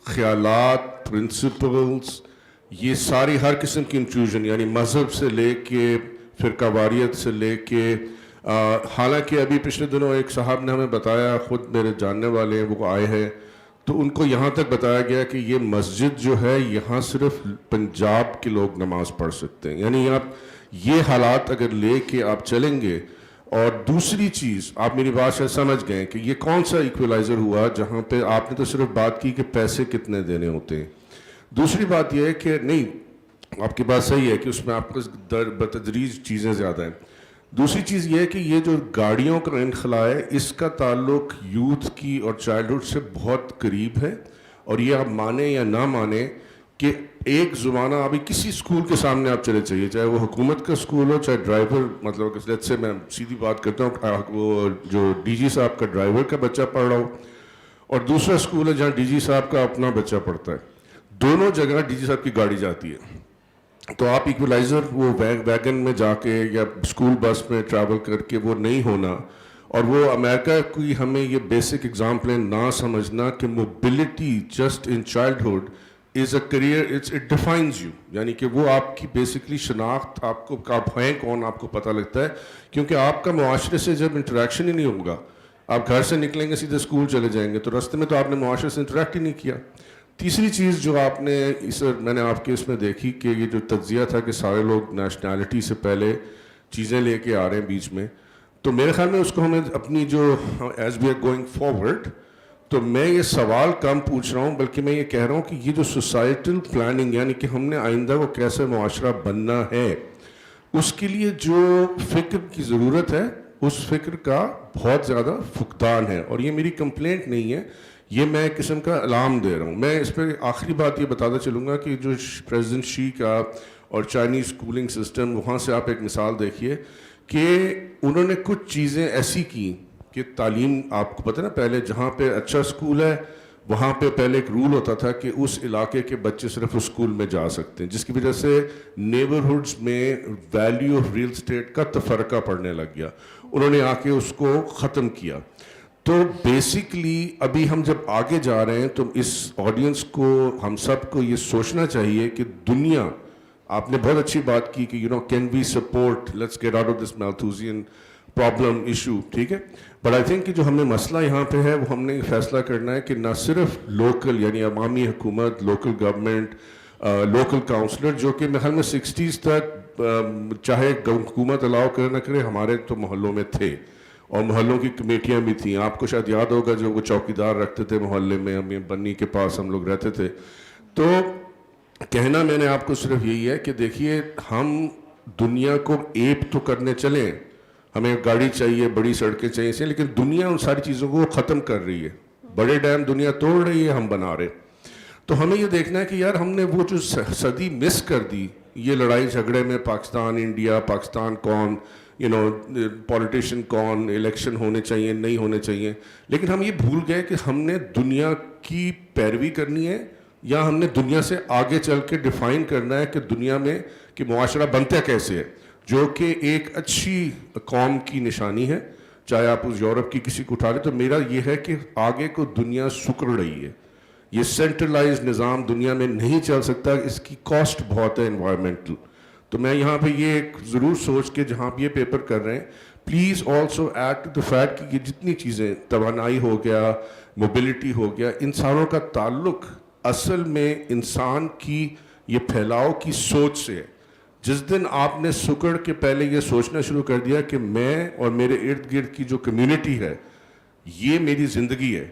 خیالات, پرنسپلز, یہ ساری ہر قسم کی انفیوژن, یعنی مذہب سے لے کے فرقہ واریت سے لے کے, حالانکہ ابھی پچھلے دنوں ایک صاحب نے ہمیں بتایا, خود میرے جاننے والے ہیں, وہ آئے ہیں, تو ان کو یہاں تک بتایا گیا کہ یہ مسجد جو ہے یہاں صرف پنجاب کے لوگ نماز پڑھ سکتے ہیں. یعنی آپ یہ حالات اگر لے کے آپ چلیں گے. اور دوسری چیز, آپ میری بات سے سمجھ گئے کہ یہ کون سا ایکویلائزر ہوا جہاں پہ آپ نے تو صرف بات کی کہ پیسے کتنے دینے ہوتے ہیں. دوسری بات یہ ہے کہ نہیں, آپ کی بات صحیح ہے کہ اس میں آپ کو بتدریج چیزیں زیادہ ہیں. دوسری چیز یہ ہے کہ یہ جو گاڑیوں کا انخلا ہے, اس کا تعلق یوتھ کی اور چائلڈہڈ سے بہت قریب ہے. اور یہ آپ مانیں یا نہ مانیں کہ ایک زمانہ ابھی کسی اسکول کے سامنے آپ چلے چاہیے, چاہے وہ حکومت کا اسکول ہو, چاہے ڈرائیور, مطلب لیٹ سے میں سیدھی بات کرتا ہوں, وہ جو ڈی جی صاحب کا ڈرائیور کا بچہ پڑھ رہا ہو, اور دوسرا اسکول ہے جہاں ڈی جی صاحب کا اپنا بچہ پڑھتا ہے, دونوں جگہ ڈی جی صاحب کی گاڑی جاتی ہے. تو آپ ایکویلائزر وہ ویگن میں جا کے یا اسکول بس میں ٹریول کر کے وہ نہیں ہونا. اور وہ امریکہ کی ہمیں یہ بیسک اگزامپلیں نہ سمجھنا کہ mobility just in childhood is a career, it defines you, یعنی کہ وہ آپ کی بیسکلی شناخت, آپ کو آپ ہیں کون آپ کو پتہ لگتا ہے, کیونکہ آپ کا معاشرے سے جب انٹریکشن ہی نہیں ہوگا, آپ گھر سے نکلیں گے سیدھے اسکول چلے جائیں گے, تو راستے میں تو آپ نے معاشرے سے انٹریکٹ ہی نہیں کیا. تیسری چیز جو آپ نے میں نے آپ کے اس میں دیکھی کہ یہ جو تجزیہ تھا کہ سارے لوگ نیشنلٹی سے پہلے چیزیں لے کے آ رہے ہیں بیچ میں, تو میرے خیال میں اس کو ہمیں اپنی جو as we are going forward, تو میں یہ سوال کم پوچھ رہا ہوں بلکہ میں یہ کہہ رہا ہوں کہ یہ جو سوسائٹل پلاننگ یعنی کہ ہم نے آئندہ کو کیسے معاشرہ بننا ہے اس کے لیے جو فکر کی ضرورت ہے اس فکر کا بہت زیادہ فقدان ہے. اور یہ میری کمپلینٹ نہیں ہے, یہ میں ایک قسم کا الارم دے رہا ہوں. میں اس پہ آخری بات یہ بتاتا چلوں گا کہ جو پریزیڈنٹ شی کا اور چائنیز اسکولنگ سسٹم, وہاں سے آپ ایک مثال دیکھیے کہ انہوں نے کچھ چیزیں ایسی کی کہ تعلیم, آپ کو پتہ نا پہلے جہاں پہ اچھا اسکول ہے وہاں پہ پہلے ایک رول ہوتا تھا کہ اس علاقے کے بچے صرف اس اسکول میں جا سکتے ہیں, جس کی وجہ سے نیبرہڈس میں ویلیو آف ریل اسٹیٹ کا تفرقہ پڑنے لگ گیا. انہوں نے آ کے اس کو ختم کیا. تو بیسکلی ابھی ہم جب آگے جا رہے ہیں تو اس آڈینس کو, ہم سب کو یہ سوچنا چاہیے کہ دنیا, آپ نے بہت اچھی بات کی کہ can we support, let's get out of this Malthusian problem issue, ٹھیک ہے. بٹ آئی تھنک کہ جو ہمیں مسئلہ یہاں پہ ہے وہ ہم نے فیصلہ کرنا ہے کہ نہ صرف لوکل یعنی عوامی حکومت, لوکل گورنمنٹ, لوکل کاؤنسلر, جو کہ میرے خیال میں 60s تک چاہے حکومت الاؤ کرے نہ کرے ہمارے تو محلوں میں تھے اور محلوں کی کمیٹیاں بھی تھیں. آپ کو شاید یاد ہوگا جو وہ چوکیدار رکھتے تھے محلے میں, ہمیں بنی کے پاس ہم لوگ رہتے تھے. تو کہنا میں نے آپ کو صرف یہی ہے کہ دیکھیے ہم دنیا کو ایپ تو کرنے چلیں, ہمیں گاڑی چاہیے, بڑی سڑکیں چاہیے, لیکن دنیا ان ساری چیزوں کو ختم کر رہی ہے. بڑے ڈیم دنیا توڑ رہی ہے, ہم بنا رہے. تو ہمیں یہ دیکھنا ہے کہ یار ہم نے وہ جو صدی مس کر دی, یہ لڑائی جھگڑے میں پاکستان انڈیا, پاکستان کون, پولیٹیشین کون, الیکشن ہونے چاہیے نہیں ہونے چاہیے, لیکن ہم یہ بھول گئے کہ ہم نے دنیا کی پیروی کرنی ہے یا ہم نے دنیا سے آگے چل کے ڈیفائن کرنا ہے کہ دنیا میں کہ معاشرہ بنتا کیسے ہے, جو کہ ایک اچھی قوم کی نشانی ہے. چاہے آپ اس یورپ کی کسی کو اٹھا لیں, تو میرا یہ ہے کہ آگے کو دنیا سکڑ رہی ہے. یہ سینٹرلائز نظام دنیا میں نہیں چل سکتا, اس کی کاسٹ بہت ہے انوائرمنٹل. تو میں یہاں پہ یہ ایک ضرور سوچ کے جہاں بھی یہ پیپر کر رہے ہیں, please also add to the fact کہ یہ جتنی چیزیں, توانائی ہو گیا, موبلٹی ہو گیا, ان ساروں کا تعلق اصل میں انسان کی یہ پھیلاؤ کی سوچ سے ہے. جس دن آپ نے سکڑ کے پہلے یہ سوچنا شروع کر دیا کہ میں اور میرے ارد گرد کی جو کمیونٹی ہے یہ میری زندگی ہے,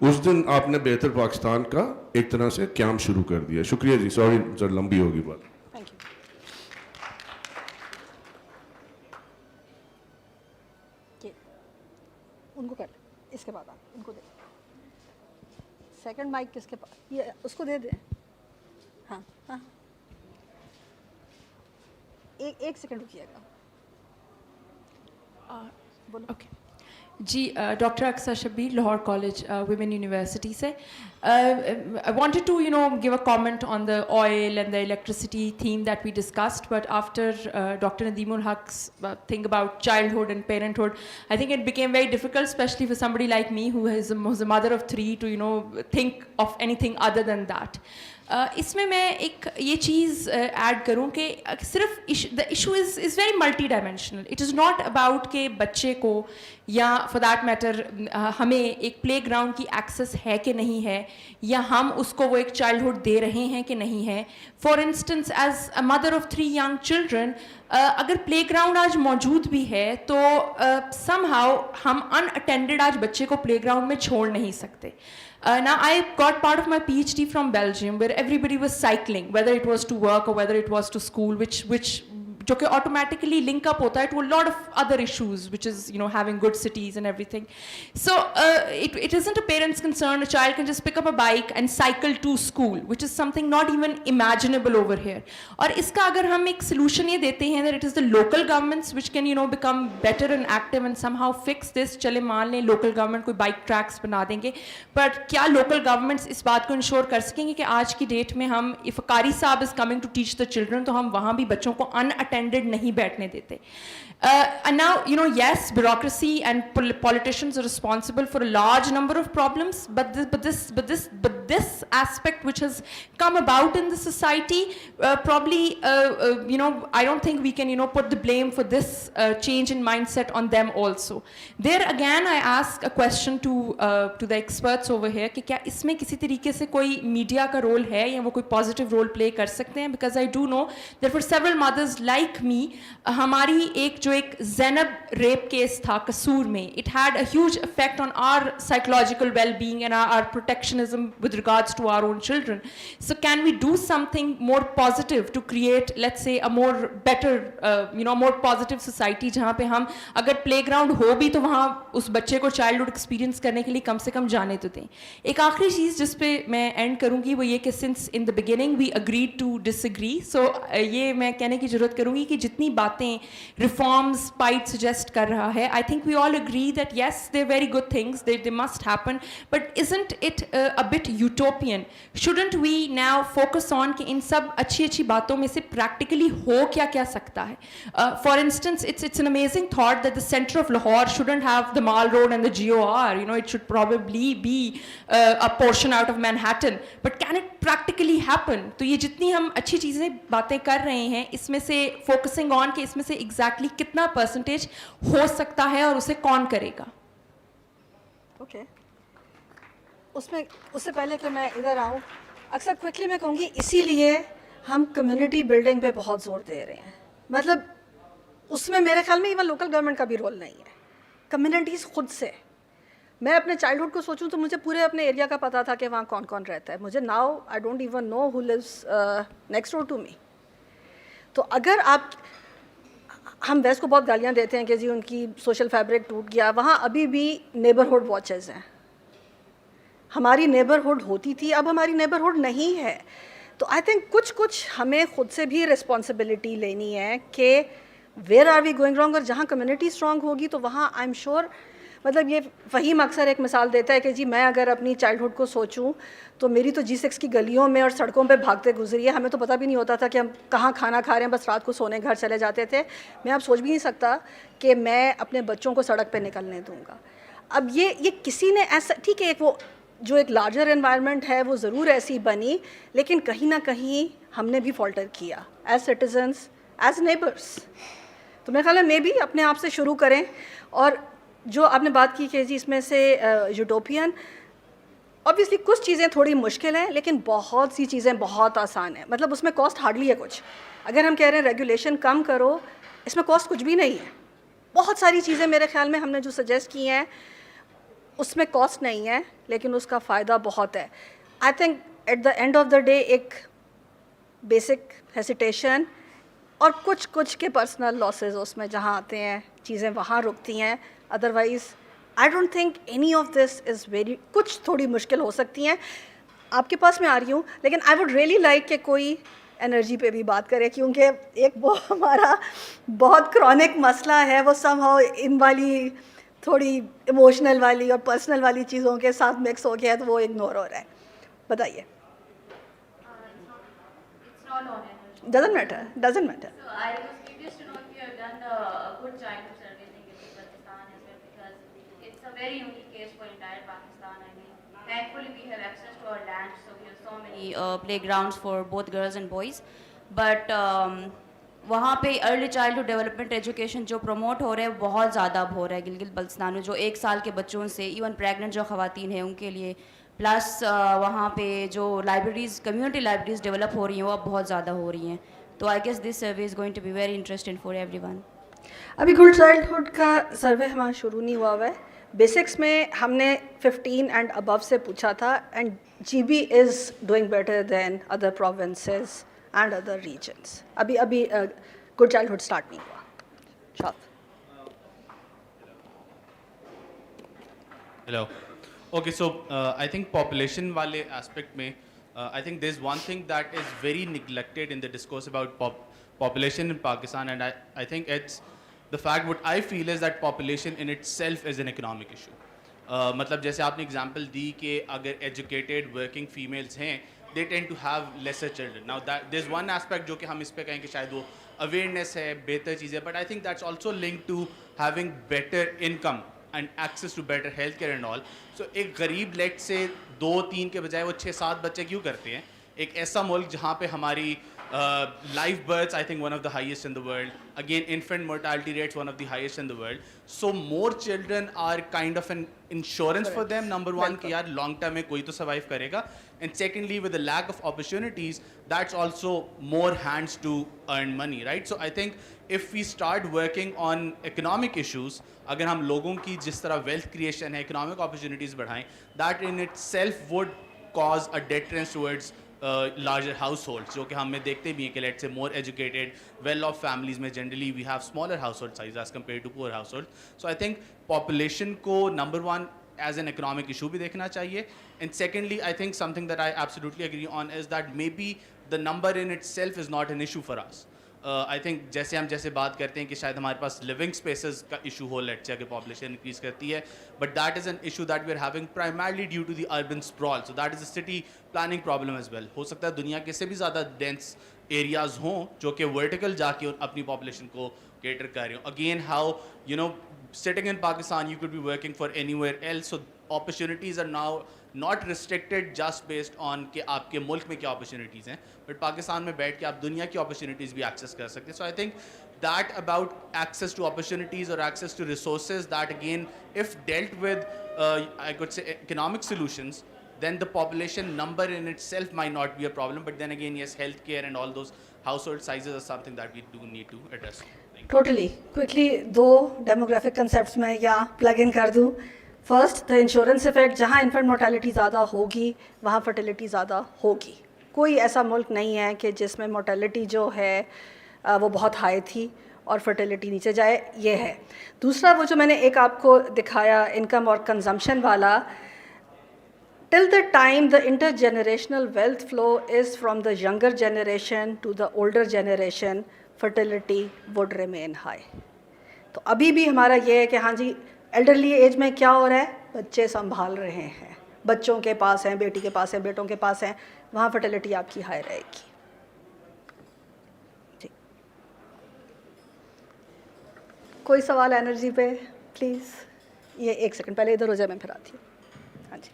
اس دن آپ نے بہتر پاکستان کا ایک طرح سے قیام شروع کر دیا. شکریہ جی, سوری ذرا لمبی ہوگی بات. Thank you. ان کو کر لیں, اس کے بعد آپ ان کو دیں. سیکنڈ مائک کس کے پاس, یہ اس کو دے دیں. ہاں ہاں, ایک سیکنڈ رکیے گا. بولو. Okay ji, doctor Aqsa Shabbir, Lahore college women university سے. I wanted to give a comment on the oil and the electricity theme that we discussed, but after Dr. Nadeemul Haq's thing about childhood and parenthood, I think it became very difficult, especially for somebody like me who is a mother of 3, to think of anything other than that. اس میں میں ایک یہ چیز add کروں کہ صرف دا issue is very multi dimensional. It is not about کہ بچے کو یا فار دیٹ میٹر ہمیں ایک پلے گراؤنڈ کی ایکسیس ہے کہ نہیں ہے, یا ہم اس کو وہ ایک چائلڈہڈ دے رہے ہیں کہ نہیں ہے. For instance as a mother of 3 young children, اگر پلے گراؤنڈ آج موجود بھی ہے تو سم ہاؤ ہم ان اٹینڈیڈ آج بچے کو پلے گراؤنڈ میں چھوڑ نہیں سکتے. Now I got part of my PhD from Belgium, where everybody was cycling, whether it was to work or whether it was to school, which جو کہ automatically link up ہوتا ہے to a lot of other issues, which is having good cities and everything. So it isn't a parent's concern. A child can just pick up a bike and cycle to school, which is something not even imaginable over here. اور اس کا اگر ہم ایک solution یہ دیتے ہیں that it is the local governments which can become better and active and somehow fix this. چلے مان لیں local government کوئی bike tracks بنا دیں گے, but کیا local governments اس بات کو انشور کر سکیں گے کہ آج کی ڈیٹ میں ہم if a قاری صاحب is coming to teach the children تو ہم وہاں بھی بچوں کو unattended نہیں بیٹھنے دیتے. And now, yes, bureaucracy and politicians are responsible for a large number of problems, but this aspect which has come about in the society, probably, I don't think we can, put the blame for this change in mindset on them also. There again, I ask a question to the experts over here, کہ کیا اس میں کسی طریقے سے کوئی media کا role ہے یا وہ کوئی positive role play کر سکتے ہیں, because I do know that for several mothers like like me, ہماری ایک جو ایک زینب ریپ کیس تھا قصور میں, it had a huge effect on our psychological well-being and our protectionism with regards to our own children. So can we do something more positive to create, let's say, a more better, more positive society جہاں پہ ہم اگر play ground ہو بھی تو وہاں اس بچے کو childhood experience کرنے کے لیے کم سے کم جانے تو دیں. ایک آخری چیز جس پہ میں اینڈ کروں گی وہ یہ کہ since in the beginning we agreed to disagree, so یہ میں کہنے کی ضرورت کروں گی کہ جتنی باتیں ریفارمز PIDE سجیسٹ کر رہا ہے, I think we all agree that yes, they're very good things, they must happen, but isn't it a bit utopian? Shouldn't we now focus on کہ ان سب اچھی اچھی باتوں میں سے practically ہو کیا کیا سکتا ہے. For instance, it's an amazing thought that the center of Lahore shouldn't have the Mall Road and the GOR, it should probably be a portion out of Manhattan, but can it practically happen? تو یہ جتنی ہم اچھی چیزیں باتیں کر رہے ہیں اس میں سے فوکسنگ آن کہ اس میں سے ایگزیکٹلی کتنا پرسنٹیج ہو سکتا ہے اور اسے کون کرے گا. اوکے, اس سے پہلے کہ میں ادھر آؤں, اکثر کوئکلی میں کہوں گی اسی لیے ہم کمیونٹی بلڈنگ پہ بہت زور دے رہے ہیں. مطلب اس میں میرے خیال میں ایون لوکل گورنمنٹ کا بھی رول نہیں ہے, کمیونٹیز خود سے. میں اپنے چائلڈہڈ کو سوچوں تو مجھے پورے اپنے ایریا کا پتہ تھا کہ وہاں کون کون رہتا ہے. مجھے now I don't even know who lives next door to me. تو اگر ہم ویسٹ کو بہت گالیاں دیتے ہیں کہ جی ان کی سوشل فیبرک ٹوٹ گیا, وہاں ابھی بھی نیبرہڈ واچز ہیں. ہماری نیبرہڈ ہوتی تھی, اب ہماری نیبرہڈ نہیں ہے. تو آئی تھنک کچھ ہمیں خود سے بھی رسپانسبلٹی لینی ہے کہ where are we going wrong, اور جہاں کمیونٹی اسٹرانگ ہوگی تو وہاں آئی ایم شیور. مطلب یہ فہیم اکثر ایک مثال دیتا ہے کہ جی میں اگر اپنی چائلڈہڈ کو سوچوں تو میری تو G6 کی گلیوں میں اور سڑکوں پہ بھاگتے گزری ہے. ہمیں تو پتہ بھی نہیں ہوتا تھا کہ ہم کہاں کھانا کھا رہے ہیں, بس رات کو سونے گھر چلے جاتے تھے. میں اب سوچ بھی نہیں سکتا کہ میں اپنے بچوں کو سڑک پہ نکلنے دوں گا. اب یہ کسی نے ایسا, ٹھیک ہے, ایک لارجر انوائرمنٹ ہے وہ ضرور ایسی بنی, لیکن کہیں نہ کہیں ہم نے بھی فالٹر کیا ایز سٹیزنس, ایز نیبرس. تو میرے خیال ہے میں بھی اپنے آپ سے شروع کریں. اور جو آپ نے بات کی کہ جی اس میں سے یوٹوپین, obviously کچھ چیزیں تھوڑی مشکل ہیں لیکن بہت سی چیزیں بہت آسان ہیں. مطلب اس میں کاسٹ ہارڈلی ہے کچھ. اگر ہم کہہ رہے ہیں ریگولیشن کم کرو, اس میں کاسٹ کچھ بھی نہیں ہے. بہت ساری چیزیں میرے خیال میں ہم نے جو سجیسٹ کی ہیں اس میں کاسٹ نہیں ہے, لیکن اس کا فائدہ بہت ہے. I think at the end of the day ایک بیسک ہیسیٹیشن اور کچھ کے پرسنل لاسز اس میں جہاں آتے ہیں, چیزیں وہاں رکتی ہیں. Otherwise I don't think any of this is very, کچھ تھوڑی مشکل ہو سکتی ہیں. آپ کے پاس میں آ رہی ہوں, لیکن آئی ووڈ ریئلی لائک کہ کوئی انرجی پہ بھی بات کرے, کیونکہ ایک وہ ہمارا بہت کرونک مسئلہ ہے, وہ سم ہاؤ ان والی تھوڑی ایموشنل والی اور پرسنل والی چیزوں کے ساتھ مکس ہو گیا ہے, تو وہ اگنور ہو رہا ہے. بتائیے. Doesn't matter. So I was curious to know if you have done the good childhood survey thing in Pakistan as well, because it's a very unique case for entire Pakistan. I mean, thankfully we have access to our land, so we have so many playgrounds for both girls and boys. But وہاں پہ early childhood development education جو promote ہو رہا ہے بہت زیادہ اب ہو رہا ہے گلگت بلتستان میں, جو 1 سال کے بچوں سے ایون پریگننٹ جو خواتین ہیں ان کے لیے, پلس وہاں پہ جو لائبریریز, کمیونٹی لائبریریز ڈیولپ ہو رہی ہیں وہ اب بہت زیادہ ہو رہی ہیں. تو I guess this survey is going to be very interesting for everyone. ابھی گڈ چائلڈہڈ کا سروے ہمارا شروع نہیں ہوا ہے. بیسکس میں ہم نے 15 اینڈ ابو سے پوچھا تھا, and GB is doing better than other provinces and other regions. ابھی گڈ چائلڈہڈ اسٹارٹ نہیں ہوا. Shop. Hello. Okay, so I think population wale aspect mein, I think there's one thing that is very neglected in the discourse about population in Pakistan, and I think it's the fact, what I feel is that population in itself is an economic issue. مطلب جیسے آپ نے example دی کہ اگر educated working females ہیں, they tend to have lesser children. Now that there's one aspect جو کہ ہم اس پہ کہیں کہ شاید وہ awareness ہے, بہتر چیز ہے, but I think that's also linked to having better income and access to better healthcare and all. So ایک غریب لیٹ سے 2-3 کے بجائے وہ 6-7 بچے کیوں کرتے ہیں؟ ایک ایسا ملک جہاں پہ ہماری Live births, I think one of the highest in the world. Again, infant mortality rates, one of the highest in the world. So more children are kind of an insurance for them, number one, कि यार long term में कोई तो survive करेगा. And secondly, with the lack of opportunities, that's also more hands to earn money, right? So I think if we start working on economic issues, अगर हम लोगों की जिस तरह wealth creation है, economic opportunities बढ़ाएं, that in itself would cause a deterrence towards larger households, جو کہ ہم میں دیکھتے بھی ہیں کہ let's say more educated, well-off families میں generally we have smaller household size as compared to poor households. So I think population کو number one as an economic issue بھی دیکھنا چاہیے. And secondly, I think something that I absolutely agree on is that maybe the number in itself is not an issue for us. I think جیسے ہم بات کرتے ہیں کہ شاید ہمارے پاس living spaces کا issue ہو, let's say کہ population increase کرتی ہے, but that is an issue that we are having primarily due to the urban sprawl. So that is a city planning problem as well. ہو سکتا ہے دنیا کے سے بھی زیادہ dense areas ہوں جو کہ vertical جا کے اپنی population کو cater کر رہے ہوں. Again, how, you know, sitting in Pakistan, you could be working for anywhere else. So opportunities are now not restricted just based on کہ آپ کے ملک میں کیا opportunities ہیں, but پاکستان میں بیٹھ کے آپ دنیا کی opportunities بھی access کر سکتے ہیں. So I think that about access to opportunities or access to resources, that again, if dealt with, I could say economic solutions, then the population number in itself might not be a problem. But then again, yes, healthcare and all those household sizes are something that we do need to address. Totally. Quickly, do demographic concepts میں یہاں plug in کر دوں. First the insurance effect, جہاں infant mortality زیادہ ہوگی وہاں fertility زیادہ ہوگی. کوئی ایسا ملک نہیں ہے کہ جس میں مورٹیلٹی جو ہے وہ بہت ہائی تھی اور فرٹیلیٹی نیچے جائے, یہ ہے. دوسرا وہ جو میں نے ایک آپ کو دکھایا انکم اور کنزمپشن والا, till the time the intergenerational wealth flow is from the younger generation to the older generation, fertility would remain high. تو ابھی بھی ہمارا یہ ہے کہ ہاں جی ایلڈرلی ایج میں کیا ہو رہا ہے, بچے سنبھال رہے ہیں, بچوں کے پاس ہیں, بیٹی کے پاس ہیں, بیٹوں کے پاس ہیں, وہاں فرٹیلیٹی آپ کی ہائی رہے گی. جی کوئی سوال انرجی پہ پلیز؟ یہ ایک سیکنڈ پہلے ادھر ہو جائے, میں پھر آتی ہوں. ہاں جی.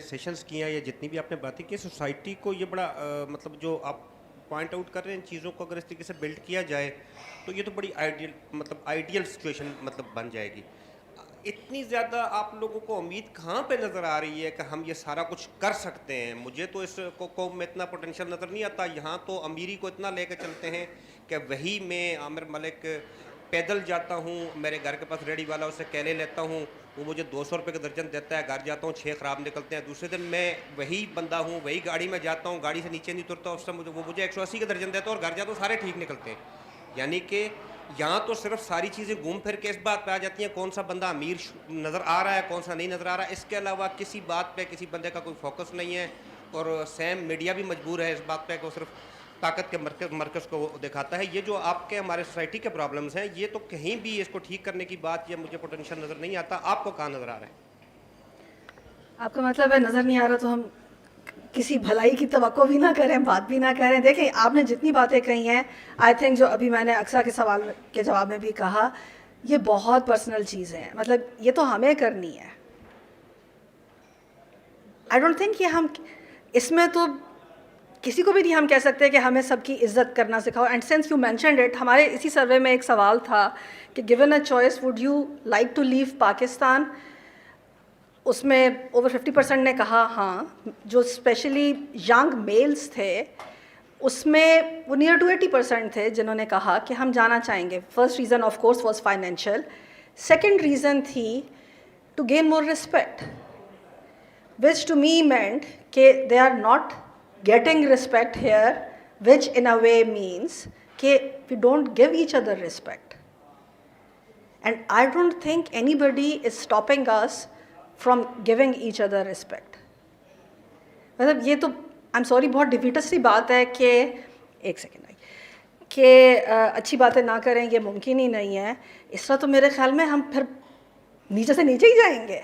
سیشنز کیے ہیں یا جتنی بھی آپ نے باتیں کی, سوسائٹی کو یہ بڑا مطلب جو آپ پوائنٹ آؤٹ کر رہے ہیں ان چیزوں کو اگر اس طریقے سے بلڈ کیا جائے تو یہ تو بڑی آئیڈیل سچویشن بن جائے گی. اتنی زیادہ آپ لوگوں کو امید کہاں پہ نظر آ رہی ہے کہ ہم یہ سارا کچھ کر سکتے ہیں؟ مجھے تو اس کو میں اتنا پوٹینشیل نظر نہیں آتا. یہاں تو امیری کو اتنا لے کے چلتے ہیں کہ وہی میں عامر ملک پیدل جاتا ہوں, میرے گھر کے پاس ریڑھی والا اسے کیلے لیتا ہوں, وہ مجھے 200 روپے کا درجن دیتا ہے, گھر جاتا ہوں 6 خراب نکلتے ہیں. دوسرے دن میں وہی بندہ ہوں, وہی گاڑی میں جاتا ہوں, گاڑی سے نیچے نہیں اترتا, اس سے وہ مجھے 180 کا درجن دیتا ہے اور گھر جاتا ہوں سارے ٹھیک نکلتے ہیں. یعنی کہ یہاں تو صرف ساری چیزیں گھوم پھر کے اس بات پہ آ جاتی ہیں کون سا بندہ امیر نظر آ رہا ہے, کون سا نہیں نظر آ رہا ہے. اس کے علاوہ کسی بات پہ کسی بندے کا کوئی فوکس نہیں ہے. اور سیم میڈیا بھی مجبور ہے اس بات پہ کہ وہ صرف طاقت کے مرکز کو دکھاتا ہے. یہ جو آپ کے ہمارے سوسائٹی کے پرابلمس ہیں, یہ تو کہیں بھی اس کو ٹھیک کرنے کی بات, یہ مجھے پوٹینشیل نظر نہیں آتا. آپ کو کہاں نظر آ رہا ہے؟ آپ کا مطلب ہے نظر نہیں آ رہا تو ہم کسی بھلائی کی توقع بھی نہ کریں, بات بھی نہ کریں. دیکھیں آپ نے جتنی باتیں کہی ہیں, آئی تھنک جو ابھی میں نے اقصیٰ کے سوال کے جواب میں بھی کہا, یہ بہت پرسنل چیزیں ہیں. مطلب یہ تو ہمیں کرنی ہے. آئی ڈونٹ تھنک کہ ہم اس میں تو کسی کو بھی نہیں ہم کہہ سکتے کہ ہمیں سب کی عزت کرنا سکھاؤ. And since you mentioned it, ہمارے اسی سروے میں ایک سوال تھا کہ given a choice would you like to leave Pakistan. اس میں اوور 50% نے کہا ہاں. جو اسپیشلی ینگ میلز تھے اس میں وہ نیئر ٹو 80% تھے جنہوں نے کہا کہ ہم جانا چاہیں گے. First reason of course was financial. Second reason تھی to gain more respect, which to me meant کہ they are not getting respect here, which in a way means that we don't give each other respect. And I don't think anybody is stopping us from giving each other respect. مطلب یہ تو I'm sorry بہت defeatist سی بات ہے کہ ایک second I کہ اچھی باتیں نہ کریں, یہ ممکن ہی نہیں ہے. اس طرح تو میرے خیال میں ہم پھر نیچے سے نیچے ہی جائیں گے.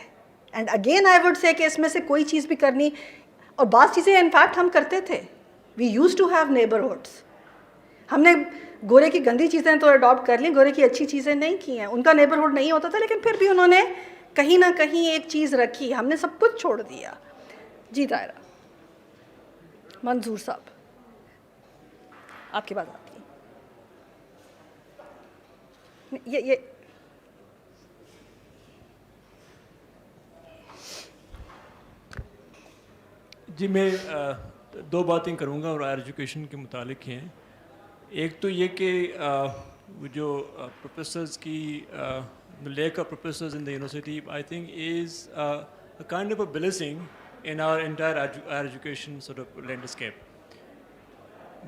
And again I would say کہ اس میں سے کوئی چیز بھی کرنی, اور بعض چیزیں انفیکٹ ہم کرتے تھے. We use to have neighbourhoods. ہم نے گورے کی گندی چیزیں تو اڈاپٹ کر لیں, گورے کی اچھی چیزیں نہیں کی ہیں. ان کا نیبرہڈ نہیں ہوتا تھا, لیکن پھر بھی انہوں نے کہیں نہ کہیں ایک چیز رکھی. ہم نے سب کچھ چھوڑ دیا. جی طاہرہ. منظور صاحب آپ کی بات آتی ہے. یہ جی میں دو باتیں کروں گا اور ہائر ایجوکیشن کے متعلق ہیں. ایک تو یہ کہ جو پروفیسرز کی lack of professors in the university I think is kind of a blessing in our entire higher education sort of landscape.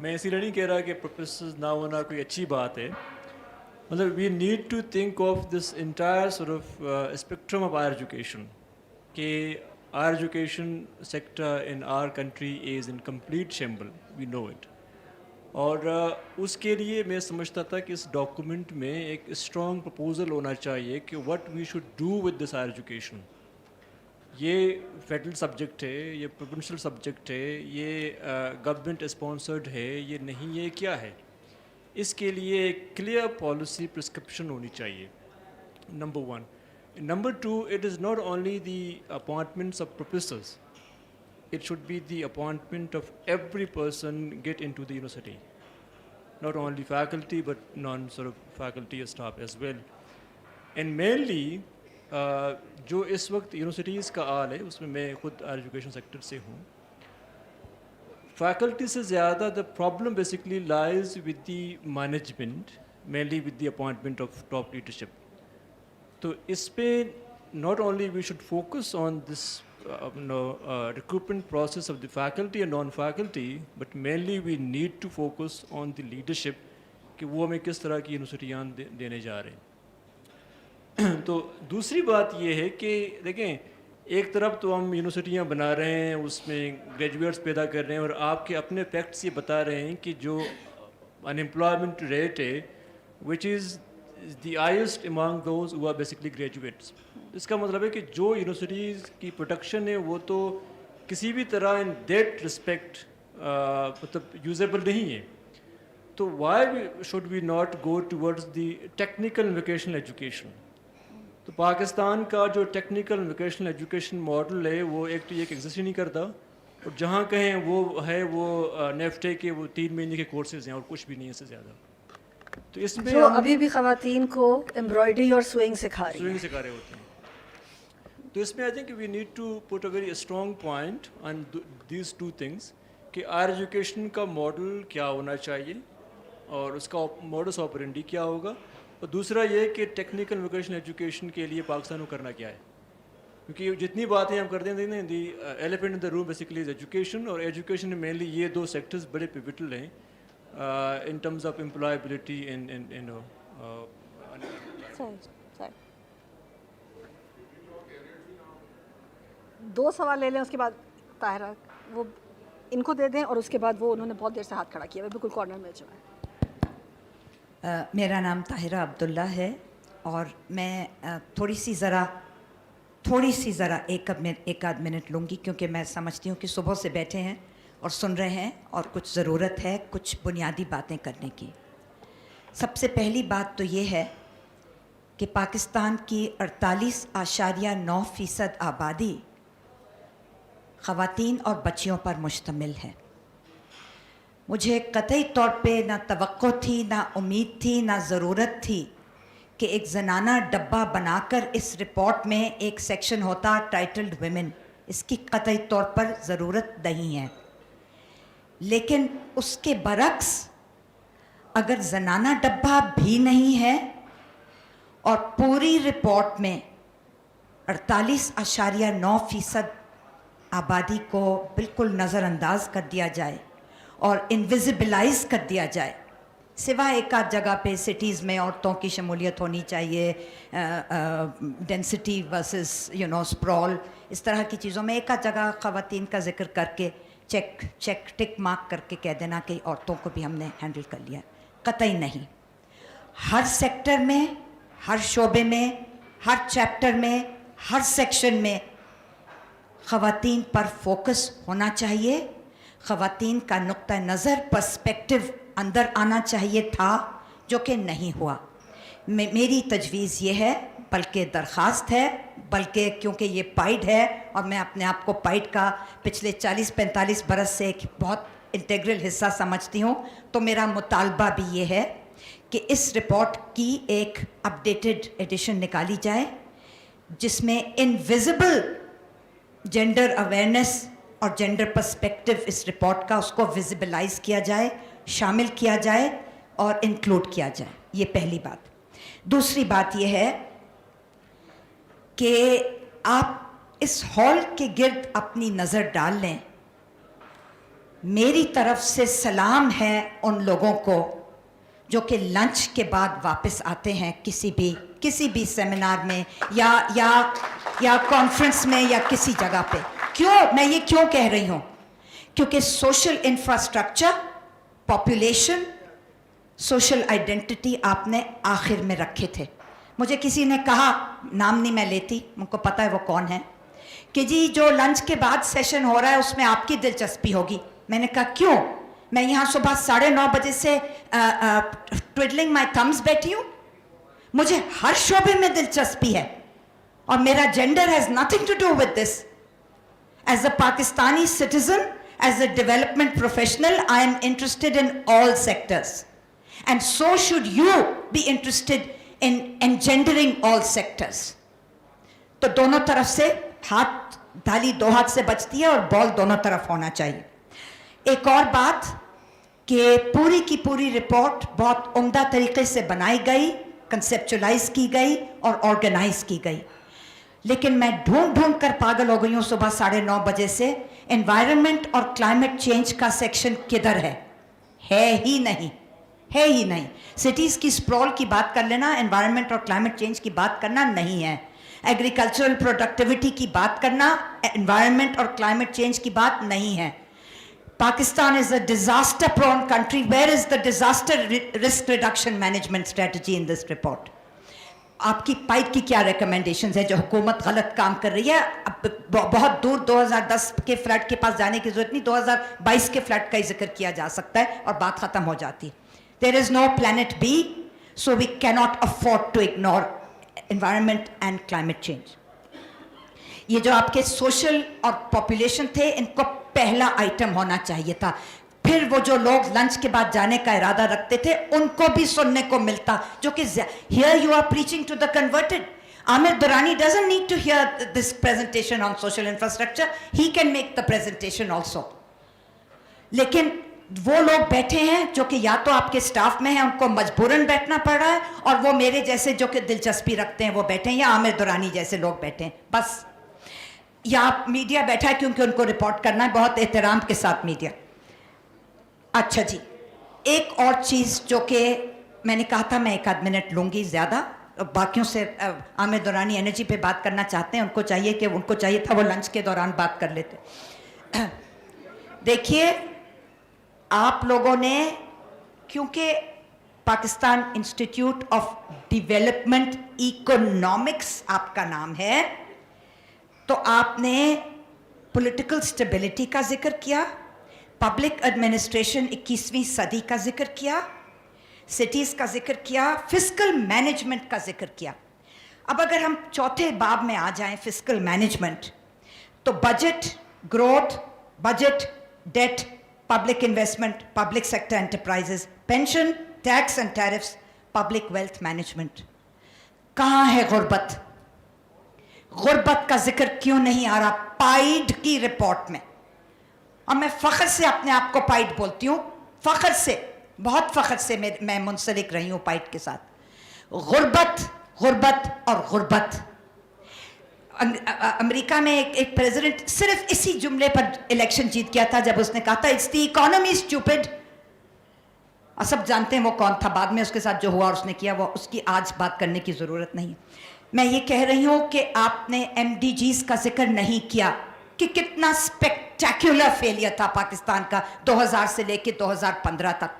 میں اسی لیے نہیں کہہ رہا کہ پروفیسرز نہ ہونا کوئی اچھی بات ہے, مطلب we need to think of this entire sort of spectrum of higher education, کہ our education sector in our country is in complete shamble, we know it. اور اس کے لیے میں سمجھتا تھا کہ اس ڈاکومنٹ میں ایک اسٹرانگ پرپوزل ہونا چاہیے کہ what we should do with this higher education. یہ فیڈرل سبجیکٹ ہے, یہ پروونشل سبجیکٹ ہے, یہ گورنمنٹ اسپانسرڈ ہے, یہ نہیں, یہ کیا ہے. اس کے لیے ایک کلیئر پالیسی پرسکرپشن ہونی چاہیے, number 1. Number 2, it is not only the appointments of professors, it should be the appointment of every person get into the university, not only faculty but non sort of faculty staff as well. And mainly جو اس وقت universities کا حال ہے اس میں میں خود education sector سے ہوں, فیکلٹی سے زیادہ the problem basically lies with the management, mainly with the appointment of top leadership. تو اس پہ not only we should focus on this recruitment process of the faculty and non-faculty, but mainly we need to focus on the leadership کہ وہ ہمیں کس طرح کی یونیورسٹیاں دینے جا رہے ہیں. تو دوسری بات یہ ہے کہ دیکھیں, ایک طرف تو ہم یونیورسٹیاں بنا رہے ہیں, اس میں گریجویٹس پیدا کر رہے ہیں, اور آپ کے اپنے فیکٹس یہ بتا رہے ہیں کہ جو انمپلائمنٹ ریٹ ہے which is the highest among those who are basically graduates. اس کا مطلب ہے کہ جو یونیورسٹیز کی پروڈکشن ہے وہ تو کسی بھی طرح ان دیٹ رسپیکٹ مطلب یوزیبل نہیں ہے. تو why should we not go towards the technical vocational education. تو پاکستان کا جو ٹیکنیکل ووکیشنل ایجوکیشن ماڈل ہے وہ ایک تو یہ ایگزسٹ ہی نہیں کرتا, اور جہاں کہیں وہ ہے وہ نیفٹے کے وہ 3 مہینے کے کورسز ہیں اور کچھ بھی نہیں ہے اس سے زیادہ. تو اس میں جو ابھی بھی خواتین کو ایمبرائڈری اور سوئنگ سکھا رہے ہوتے ہیں. تو اس میں I think we need to put a very strong point on these 2 things کہ ہائر ایجوکیشن کا ماڈل کیا ہونا چاہیے اور اس کا موڈس آپرینڈی کیا ہوگا, اور دوسرا یہ کہ ٹیکنیکل ووکیشنل ایجوکیشن کے لیے پاکستان کو کرنا کیا ہے. کیونکہ جتنی باتیں ہم کرتے ہیں the elephant in the room basically is education, اور ایجوکیشن میں مینلی یہ 2 سیکٹرز بڑے پیوٹل ہیں in terms of employability and you know sorry. 2 سوال لے لیں, اس کے بعد طاہرہ وہ ان کو دے دیں, اور اس کے بعد وہ انہوں نے بہت دیر سے ہاتھ کھڑا کیا ہے, بالکل کارنر میں جو ہے. میرا نام طاہرہ عبداللہ ہے, اور میں تھوڑی سی ذرا ایک آدھ منٹ لوں گی, کیونکہ میں سمجھتی ہوں کہ صبح سے بیٹھے ہیں اور سن رہے ہیں اور کچھ ضرورت ہے کچھ بنیادی باتیں کرنے کی. سب سے پہلی بات تو یہ ہے کہ پاکستان کی 48.9% آبادی خواتین اور بچیوں پر مشتمل ہے. مجھے قطعی طور پہ نہ توقع تھی, نہ امید تھی, نہ ضرورت تھی کہ ایک زنانہ ڈبہ بنا کر اس رپورٹ میں ایک سیکشن ہوتا ٹائٹلڈ ویمن. اس کی قطعی طور پر ضرورت نہیں ہے. لیکن اس کے برعکس اگر زنانہ ڈبہ بھی نہیں ہے اور پوری رپورٹ میں 48.9% آبادی کو بالکل نظر انداز کر دیا جائے اور انویزیبلائز کر دیا جائے, سوائے ایک آدھ جگہ پہ سٹیز میں عورتوں کی شمولیت ہونی چاہیے, ڈینسٹی ورسز اسپرال, اس طرح کی چیزوں میں ایک آدھ جگہ خواتین کا ذکر کر کے چیک ٹک مارک کر کے کہہ دینا کہ عورتوں کو بھی ہم نے ہینڈل کر لیا. قطعی نہیں. ہر سیکٹر میں, ہر شعبے میں, ہر چیپٹر میں, ہر سیکشن میں خواتین پر فوکس ہونا چاہیے. خواتین کا نقطہ نظر پرسپیکٹو अंदर आना चाहिए था, जो कि नहीं हुआ. मेरी तजवीज़ ये है, बल्कि दरख्वास्त है, बल्कि क्योंकि ये पाइड है और मैं अपने आप को पाइड का पिछले 40-45 बरस से एक बहुत इंटीग्रल हिस्सा समझती हूँ, तो मेरा मुतालबा भी ये है कि इस रिपोर्ट की एक अपडेटेड एडिशन निकाली जाए जिसमें इनविजिबल जेंडर अवेयरनेस और जेंडर पर्सपेक्टिव इस रिपोर्ट का उसको विजिबलाइज किया जाए, शामिल किया जाए और इंक्लूड किया जाए. ये पहली बात. दूसरी बात ये है कि आप इस हॉल के गिर्द अपनी नज़र डाल लें. मेरी तरफ से सलाम है उन लोगों को जो कि लंच के बाद वापस आते हैं किसी भी सेमिनार में या कॉन्फ्रेंस में या किसी जगह पे. मैं ये क्यों कह रही हूँ? क्योंकि social infrastructure, population, social identity आपने आखिर में रखे थे. मुझे किसी ने कहा, नाम नहीं मैं लेती, मुझको पता है वो कौन है, कि जी जो लंच के बाद सेशन हो रहा है उसमें आपकी दिलचस्पी होगी. मैंने कहा क्यों? मैं यहाँ सुबह 9:30 बजे से ट्विडलिंग माई थम्स बैठी हूँ. मुझे हर शोबे में दिलचस्पी है और मेरा gender has nothing to do with this. As a Pakistani citizen, as a development professional, I am interested in all sectors and so should you be interested in engendering all sectors. तो दोनों तरफ से हाथ, थाली दो हाथ से बचती है और बॉल दोनों तरफ होना चाहिए. एक और बात कि पूरी की पूरी रिपोर्ट बहुत उम्दा तरीके से बनाई गई, कंसेप्चुलाइज की गई और ऑर्गेनाइज की गई. लेकिन मैं ढूंढ कर पागल हो गई हूँ सुबह 9:30 बजे से. एनवायरनमेंट और क्लाइमेट चेंज का सेक्शन किधर है? है ही नहीं. सिटीज़ की स्प्रॉल की बात कर लेना, एनवायरनमेंट और क्लाइमेट चेंज की बात करना नहीं है. एग्रीकल्चरल प्रोडक्टिविटी की बात करना एनवायरनमेंट और क्लाइमेट चेंज की बात नहीं है. Pakistan is a disaster prone country. Where is the disaster risk reduction management strategy in this report? आपकी पाइड की क्या रिकमेंडेशंस है जो हुकूमत गलत काम कर रही है? अब बहुत दूर 2010 के फ्लड के पास जाने की जरूरत नहीं, 2022 के फ्लड का ही जिक्र किया जा सकता है और बात खत्म हो जाती. There is no planet B, so we cannot afford to ignore environment and climate change. ये जो आपके सोशल और पॉपुलेशन थे, इनको पहला आइटम होना चाहिए था. फिर वो जो लोग लंच के बाद जाने का इरादा रखते थे उनको भी सुनने को मिलता, जो कि here you are preaching to the converted. Amir Durrani doesn't need to hear this presentation on social infrastructure. He can make the presentation also. लेकिन वो लोग बैठे हैं जो कि या तो आपके स्टाफ में हैं, उनको मजबूरन बैठना पड़ रहा है, और वो मेरे जैसे जो कि दिलचस्पी रखते हैं वो बैठे हैं, या आमिर दुरानी जैसे लोग बैठे हैं बस. या मीडिया बैठा है क्योंकि उनको रिपोर्ट करना है, बहुत एहतराम के साथ मीडिया. अच्छा जी, एक और चीज़ जो कि मैंने कहा था मैं 1 आध मिनट लूँगी ज़्यादा, बाकियों से आमिर दुरानी एनर्जी पे बात करना चाहते हैं, उनको चाहिए था वो लंच के दौरान बात कर लेते. देखिए, आप लोगों ने, क्योंकि Pakistan institute of development economics आपका नाम है, तो आपने पॉलिटिकल स्टेबिलिटी का जिक्र किया, पब्लिक एडमिनिस्ट्रेशन 21वीं सदी का जिक्र किया, सिटीज़ का जिक्र किया, फिस्कल मैनेजमेंट का जिक्र किया. अब अगर हम चौथे बाब में आ जाएं, फिस्कल मैनेजमेंट, तो budget growth, budget debt, public investment, public sector enterprises, pension, tax and tariffs, public wealth management. कहाँ है गुर्बत? गुर्बत का जिक्र क्यों नहीं आ रहा पाइड की रिपोर्ट में? और मैं फ़ख्र से अपने आप को पाइड बोलती हूँ, फ़ख्र से, बहुत फ़ख्र से मैं मुंसलिक रही हूँ पाइड के साथ. गुर्बत, गुर्बत और गुर्बत. अमेरिका में एक प्रेसिडेंट सिर्फ इसी जुमले पर इलेक्शन जीत गया था जब उसने कहा था इट्स द इकोनॉमी स्टूपिड. और सब जानते हैं वो कौन था. बाद में उसके साथ जो हुआ और उसने किया, वो उसकी आज बात करने की ज़रूरत नहीं. मैं ये कह रही हूँ कि आपने MDGs का जिक्र नहीं किया कि कितना स्पेक्टेक्युलर फेलियर था पाकिस्तान का 2000 से लेकर 2015 तक.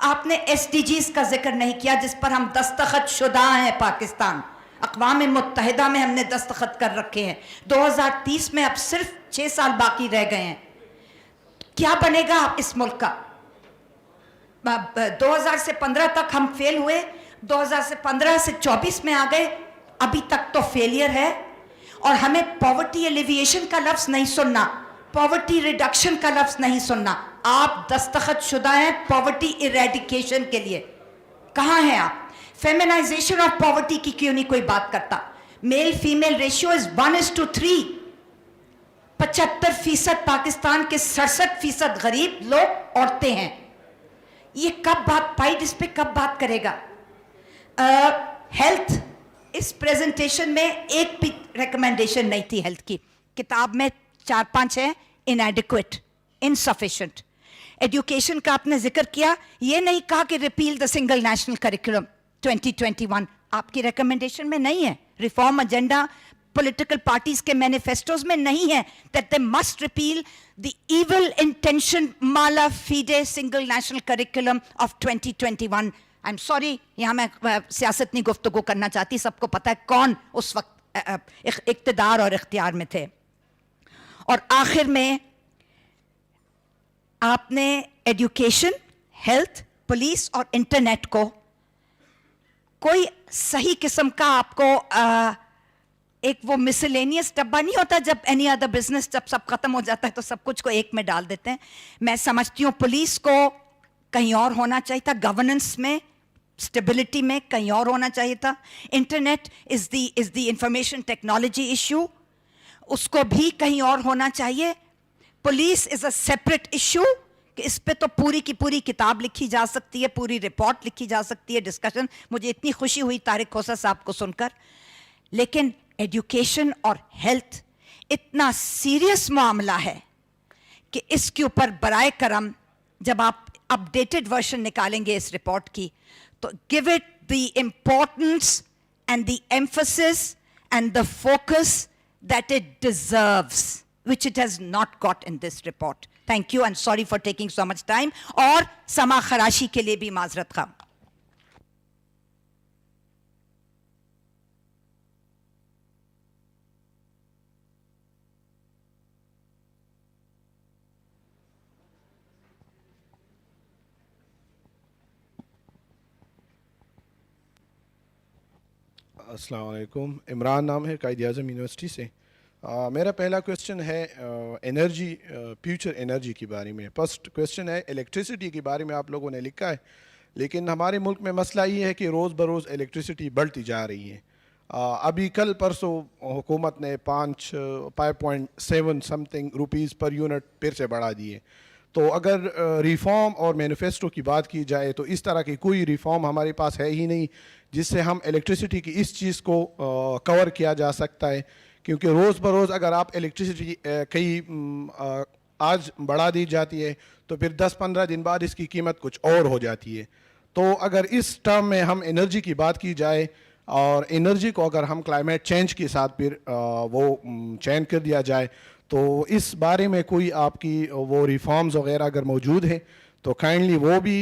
आपने SDGs का जिक्र नहीं किया जिस पर हम दस्तखत शुदा हैं. पाकिस्तान अक़वाम मुत्तहिदा में हमने दस्तखत कर रखे हैं. 2030 में अब सिर्फ 6 साल बाकी रह गए हैं. क्या बनेगा इस मुल्क का? 2000 से 15 तक हम फेल हुए, 2000 से 15 से 24 में आ गए, अभी तक तो फेलियर है. और हमें पॉवर्टी एलिविएशन का लफ्ज़ नहीं सुनना, पॉवर्टी रिडक्शन का लफ्ज़ नहीं सुनना. आप दस्तखत शुदा हैं पॉवर्टी इरेडिकेशन के लिए. कहाँ हैं आप? फेमिनाइजेशन ऑफ पॉवर्टी की क्यों नहीं कोई बात करता? Male female ratio is 1:3. 75% Pakistan के 67% गरीब लोग औरतें हैं. ये कब बात, पाइड इस पे कब बात करेगा? हेल्थ, इस प्रेजेंटेशन में एक भी रिकमेंडेशन नहीं थी हेल्थ की. किताब में 4-5 है, इनएडिक्वेट, इनसफिशिएंट. एजुकेशन का आपने जिक्र किया, ये नहीं कहा कि repeal the single national curriculum 2021, आपकी रिकमेंडेशन में नहीं है. रिफॉर्म एजेंडा पॉलिटिकल पार्टीज के मैनिफेस्टोज में नहीं है that they must repeal the evil intention Mala FIDE single national curriculum of 2021. I am sorry, यहाँ मैं सियासत नहीं गुफ्तगू करना चाहती, सबको पता है कौन उस वक्त इख्तिदार और इख्तियार में थे. और आखिर में आपने एजुकेशन, हेल्थ, पुलिस और इंटरनेट को कोई सही किस्म का आपको एक वो मिसलेनियस डब्बा नहीं होता जब एनी अदर बिजनेस, जब सब खत्म हो जाता है तो सब कुछ को एक में डाल देते हैं. मैं समझती हूँ पुलिस को कहीं और होना चाहिए था, गवर्नेंस में, स्टेबिलिटी में कहीं और होना चाहिए था. Internet is the information technology issue, उसको भी कहीं और होना चाहिए. Police is a separate issue, कि इस पे तो पूरी की पूरी किताब लिखी जा सकती है, पूरी रिपोर्ट लिखी जा सकती है, डिस्कशन. मुझे इतनी खुशी हुई तारिक खोसा साहब को सुनकर. लेकिन एजुकेशन और हेल्थ इतना सीरियस मामला है कि इसके ऊपर बराए करम जब आप अपडेटेड वर्जन निकालेंगे इस रिपोर्ट की, तो give it the importance and the emphasis and the focus that it deserves, which it has not got in this report. Thank you and sorry for taking so much time. और समा खराशी के लिए भी माजरत खा. अस्सलाम वालेकुम. इमरान नाम है, कायद आज़म यूनिवर्सिटी से. मेरा पहला क्वेश्चन है एनर्जी, फ्यूचर एनर्जी के बारे में. फर्स्ट क्वेश्चन है इलेक्ट्रिसिटी के बारे में आप लोगों ने लिखा है, लेकिन हमारे मुल्क में मसला ये है कि रोज़ बरोज़ इलेक्ट्रिसिटी बढ़ती जा रही है. अभी कल परसों हुकूमत ने 5.7 समथिंग रुपीज़ पर यूनिट फिर से बढ़ा दिए. तो अगर रिफॉर्म और मैनिफेस्टो की बात की जाए तो इस तरह की कोई रिफॉर्म हमारे पास है ही नहीं जिससे हम इलेक्ट्रिसिटी की इस चीज़ को कवर किया जा सकता है. क्योंकि रोज़ बरोज़ अगर आप इलेक्ट्रिसिटी कहीं आज बढ़ा दी जाती है तो फिर 10-15 दिन बाद इसकी कीमत कुछ और हो जाती है. तो अगर इस टर्म में हम एनर्जी की बात की जाए और एनर्जी को अगर हम क्लाइमेट चेंज के साथ फिर वो चेंज कर दिया जाए, तो इस बारे में कोई आपकी वो रिफॉर्म्स वगैरह अगर मौजूद है तो काइंडली वो भी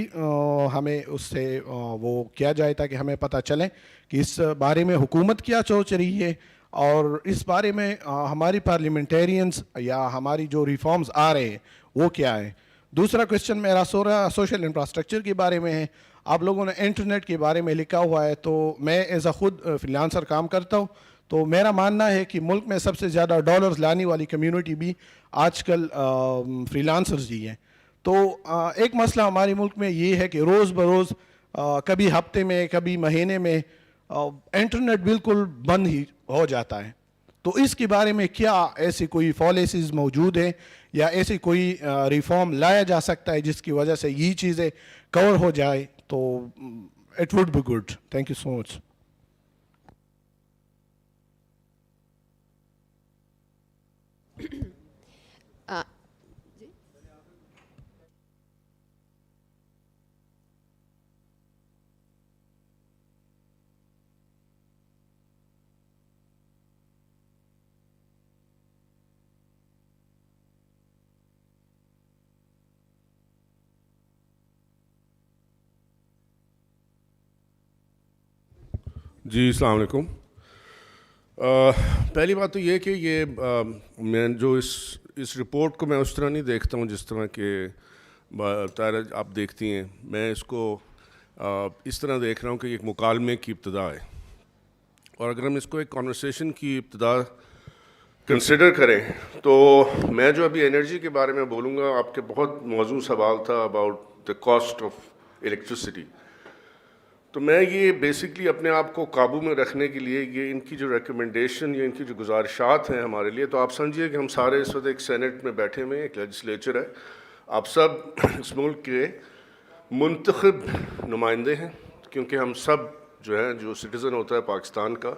हमें उससे वो किया जाए ताकि हमें पता चले कि इस बारे में हुकूमत क्या सोच रही है और इस बारे में हमारी पार्लियामेंटेरियंस या हमारी जो रिफॉर्म्स आ रहे हैं वो क्या है. दूसरा क्वेश्चन मेरा सोशल इंफ्रास्ट्रक्चर के बारे में है. आप लोगों ने इंटरनेट के बारे में लिखा हुआ है, तो मैं एज अ खुद फ्रीलांसर काम करता हूँ, तो मेरा मानना है कि मुल्क में सबसे ज़्यादा डॉलर्स लाने वाली कम्युनिटी भी आजकल फ्रीलांसर्स ही हैं. तो एक मसला हमारे मुल्क में ये है कि रोज़ बरोज़ कभी हफ्ते में कभी महीने में इंटरनेट बिल्कुल बंद ही हो जाता है. तो इसके बारे में क्या ऐसी कोई पॉलिसीज़ मौजूद है या ऐसी कोई रिफॉर्म लाया जा सकता है जिसकी वजह से ये चीज़ें कवर हो जाए, तो it would be good. Thank you so much. जी अस्सलाम वालेकुम. पहली बात तो ये कि ये मैं जो इस रिपोर्ट को मैं उस तरह नहीं देखता हूँ जिस तरह के طاہرہ آپ دیکھتی ہیں، میں اس کو اس طرح دیکھ رہا ہوں کہ یہ ایک مکالمے کی ابتدا ہے، اور اگر ہم اس کو ایک کانورسیشن کی ابتدا کنسیڈر کریں تو میں جو ابھی انرجی کے بارے میں بولوں گا، آپ کے بہت موزوں سوال تھا about the cost of electricity, تو میں یہ بیسکلی اپنے آپ کو قابو میں رکھنے کے لیے یہ ان کی جو ریکمنڈیشن یا ان کی جو گزارشات ہیں ہمارے لیے، تو آپ سمجھیے کہ ہم سارے اس وقت ایک سینٹ میں بیٹھے ہوئے ہیں، ایک لیجسلیچر ہے، آپ سب اس ملک کے منتخب نمائندے ہیں، کیونکہ ہم سب جو ہیں جو سٹیزن ہوتا ہے پاکستان کا،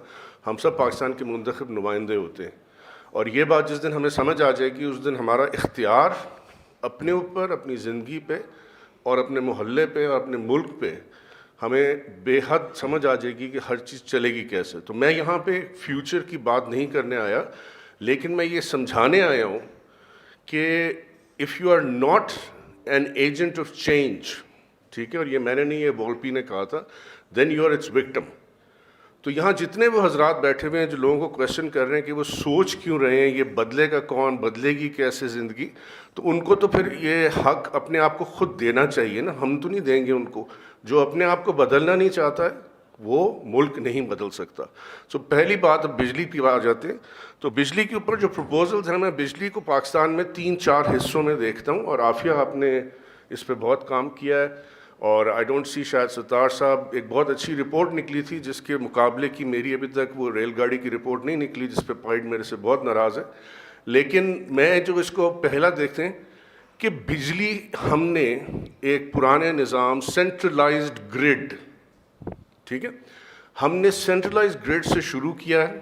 ہم سب پاکستان کے منتخب نمائندے ہوتے ہیں، اور یہ بات جس دن ہمیں سمجھ آ جائے گی اس دن ہمارا اختیار اپنے اوپر، اپنی زندگی پہ اور اپنے محلے پہ اور اپنے ملک پہ ہمیں بے حد سمجھ آ جائے گی کہ ہر چیز چلے گی کیسے۔ تو میں یہاں پہ فیوچر کی بات نہیں کرنے آیا، لیکن میں یہ سمجھانے آیا ہوں کہ if you are not an agent of change، ٹھیک ہے، اور یہ میں نے نہیں، یہ وولپی نے کہا تھا، then you are its victim۔ تو یہاں جتنے وہ حضرات بیٹھے ہوئے ہیں جو لوگوں کو کویشچن کر رہے ہیں کہ وہ سوچ کیوں رہے ہیں، یہ بدلے گا کون، بدلے گی کیسے زندگی، تو ان کو تو پھر یہ حق اپنے آپ کو خود دینا چاہیے نا، ہم تو نہیں دیں گے ان کو۔ جو اپنے آپ کو بدلنا نہیں چاہتا ہے وہ ملک نہیں بدل سکتا۔ سو پہلی بات اب بجلی کی آ جاتے ہیں، تو بجلی کے اوپر جو پروپوزلز ہیں، میں بجلی کو پاکستان میں 3-4 حصوں میں دیکھتا ہوں، اور عافیہ آپ نے اس پہ بہت کام کیا ہے، اور آئی ڈونٹ سی، شاید ستار صاحب، ایک بہت اچھی رپورٹ نکلی تھی جس کے مقابلے کی میری ابھی تک وہ ریل گاڑی کی رپورٹ نہیں نکلی، جس پہ پائڈ میرے سے بہت ناراض ہے، لیکن میں جو اس کو پہلا دیکھتے ہیں کہ بجلی ہم نے ایک پرانے نظام سینٹرلائزڈ گریڈ، ٹھیک ہے، ہم نے سینٹرلائزڈ گریڈ سے شروع کیا ہے،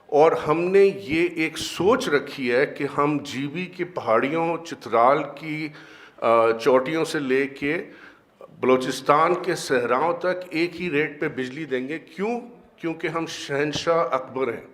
اور ہم نے یہ ایک سوچ رکھی ہے کہ ہم جی بی کی پہاڑیوں، چترال کی چوٹیوں سے لے کے بلوچستان کے صحراؤں تک ایک ہی ریٹ پہ بجلی دیں گے۔ کیوں؟ کیونکہ ہم شہنشاہ اکبر ہیں۔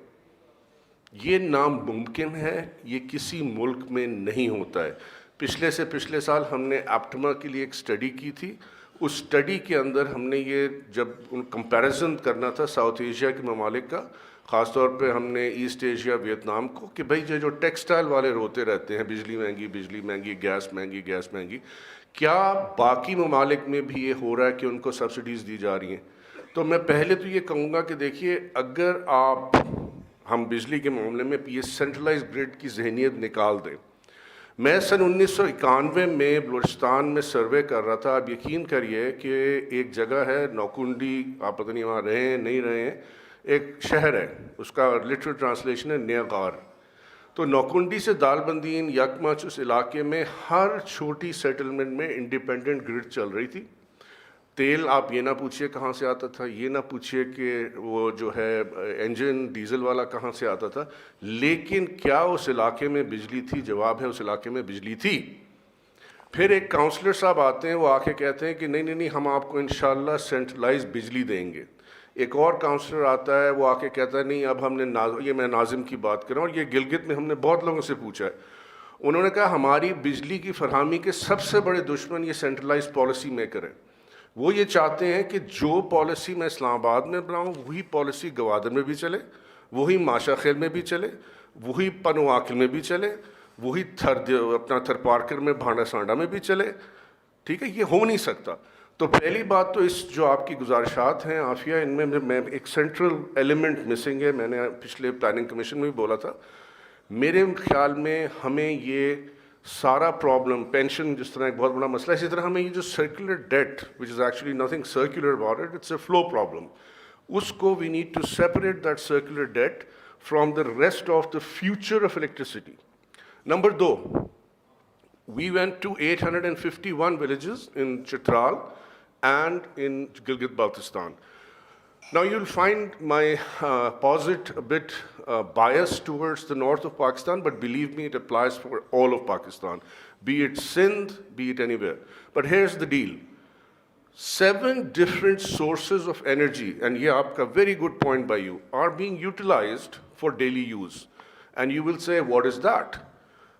یہ ناممکن ہے، یہ کسی ملک میں نہیں ہوتا ہے۔ پچھلے سال ہم نے ایپٹما کے لیے ایک سٹڈی کی تھی، اس سٹڈی کے اندر ہم نے یہ جب کمپیریزن کرنا تھا ساؤتھ ایشیا کے ممالک کا، خاص طور پہ ہم نے ایسٹ ایشیا، ویتنام کو، کہ بھئی جو ٹیکسٹائل والے روتے رہتے ہیں بجلی مہنگی، گیس مہنگی، کیا باقی ممالک میں بھی یہ ہو رہا ہے کہ ان کو سبسڈیز دی جا رہی ہیں؟ تو میں پہلے تو یہ کہوں گا کہ دیکھیے، اگر ہم بجلی کے معاملے میں یہ سینٹرلائز گریڈ کی ذہنیت نکال دیں، میں سن 1991 میں بلوچستان میں سروے کر رہا تھا، آپ یقین کریے کہ ایک جگہ ہے نوکنڈی، آپ پتہ نہیں وہاں رہے ہیں نہیں رہے ہیں، ایک شہر ہے، اس کا لٹرل ٹرانسلیشن ہے نیا غار۔ تو نوکنڈی سے دال بندین یکمچ اس علاقے میں ہر چھوٹی سیٹلمنٹ میں انڈیپینڈنٹ گرڈ چل رہی تھی۔ تیل آپ یہ نہ پوچھئے کہاں سے آتا تھا، یہ نہ پوچھئے کہ وہ جو ہے انجن ڈیزل والا کہاں سے آتا تھا، لیکن کیا اس علاقے میں بجلی تھی؟ جواب ہے اس علاقے میں بجلی تھی۔ پھر ایک کاؤنسلر صاحب آتے ہیں، وہ آ کے کہتے ہیں کہ نہیں ہم آپ کو انشاءاللہ سینٹرلائز بجلی دیں گے۔ ایک اور کاؤنسلر آتا ہے، وہ آ کے کہتا ہے نہیں اب ہم نے یہ میں ناظم کی بات کر رہا ہوں، اور یہ گلگت میں ہم نے بہت لوگوں سے پوچھا ہے، انہوں نے کہا ہماری بجلی کی فراہمی کے سب سے بڑے دشمن یہ سینٹرلائز پالیسی میکر ہے۔ وہ یہ چاہتے ہیں کہ جو پالیسی میں اسلام آباد میں بناؤں وہی پالیسی گوادر میں بھی چلے، وہی ماشا خیل میں بھی چلے، وہی پنواکل میں بھی چلے، وہی اپنا تھر پارکر میں بھانڈا سانڈا میں بھی چلے، ٹھیک ہے، یہ ہو نہیں سکتا۔ تو پہلی بات تو اس جو آپ کی گزارشات ہیں عافیہ، ان میں ایک سینٹرل ایلیمنٹ مسنگ ہے، میں نے پچھلے پلاننگ کمیشن میں بھی بولا تھا، میرے خیال میں ہمیں یہ سارا پرابلم، پینشن جس طرح ایک بہت بڑا مسئلہ ہے، اسی طرح ہمیں یہ جو circular debt which is actually nothing circular about it, it's a flow problem, اس کو we need to separate that circular debt from the rest of the future of electricity. Number 2، we went to 851 villages in Chitral and in Gilgit-Baltistan. Now you'll find my posit a bit biased towards the north of Pakistan, but believe me, it applies for all of Pakistan, be it Sindh, be it anywhere. But here's the deal. 7 different sources of energy, and yeah, aapka very good point by you, are being utilized for daily use. And you will say, what is that?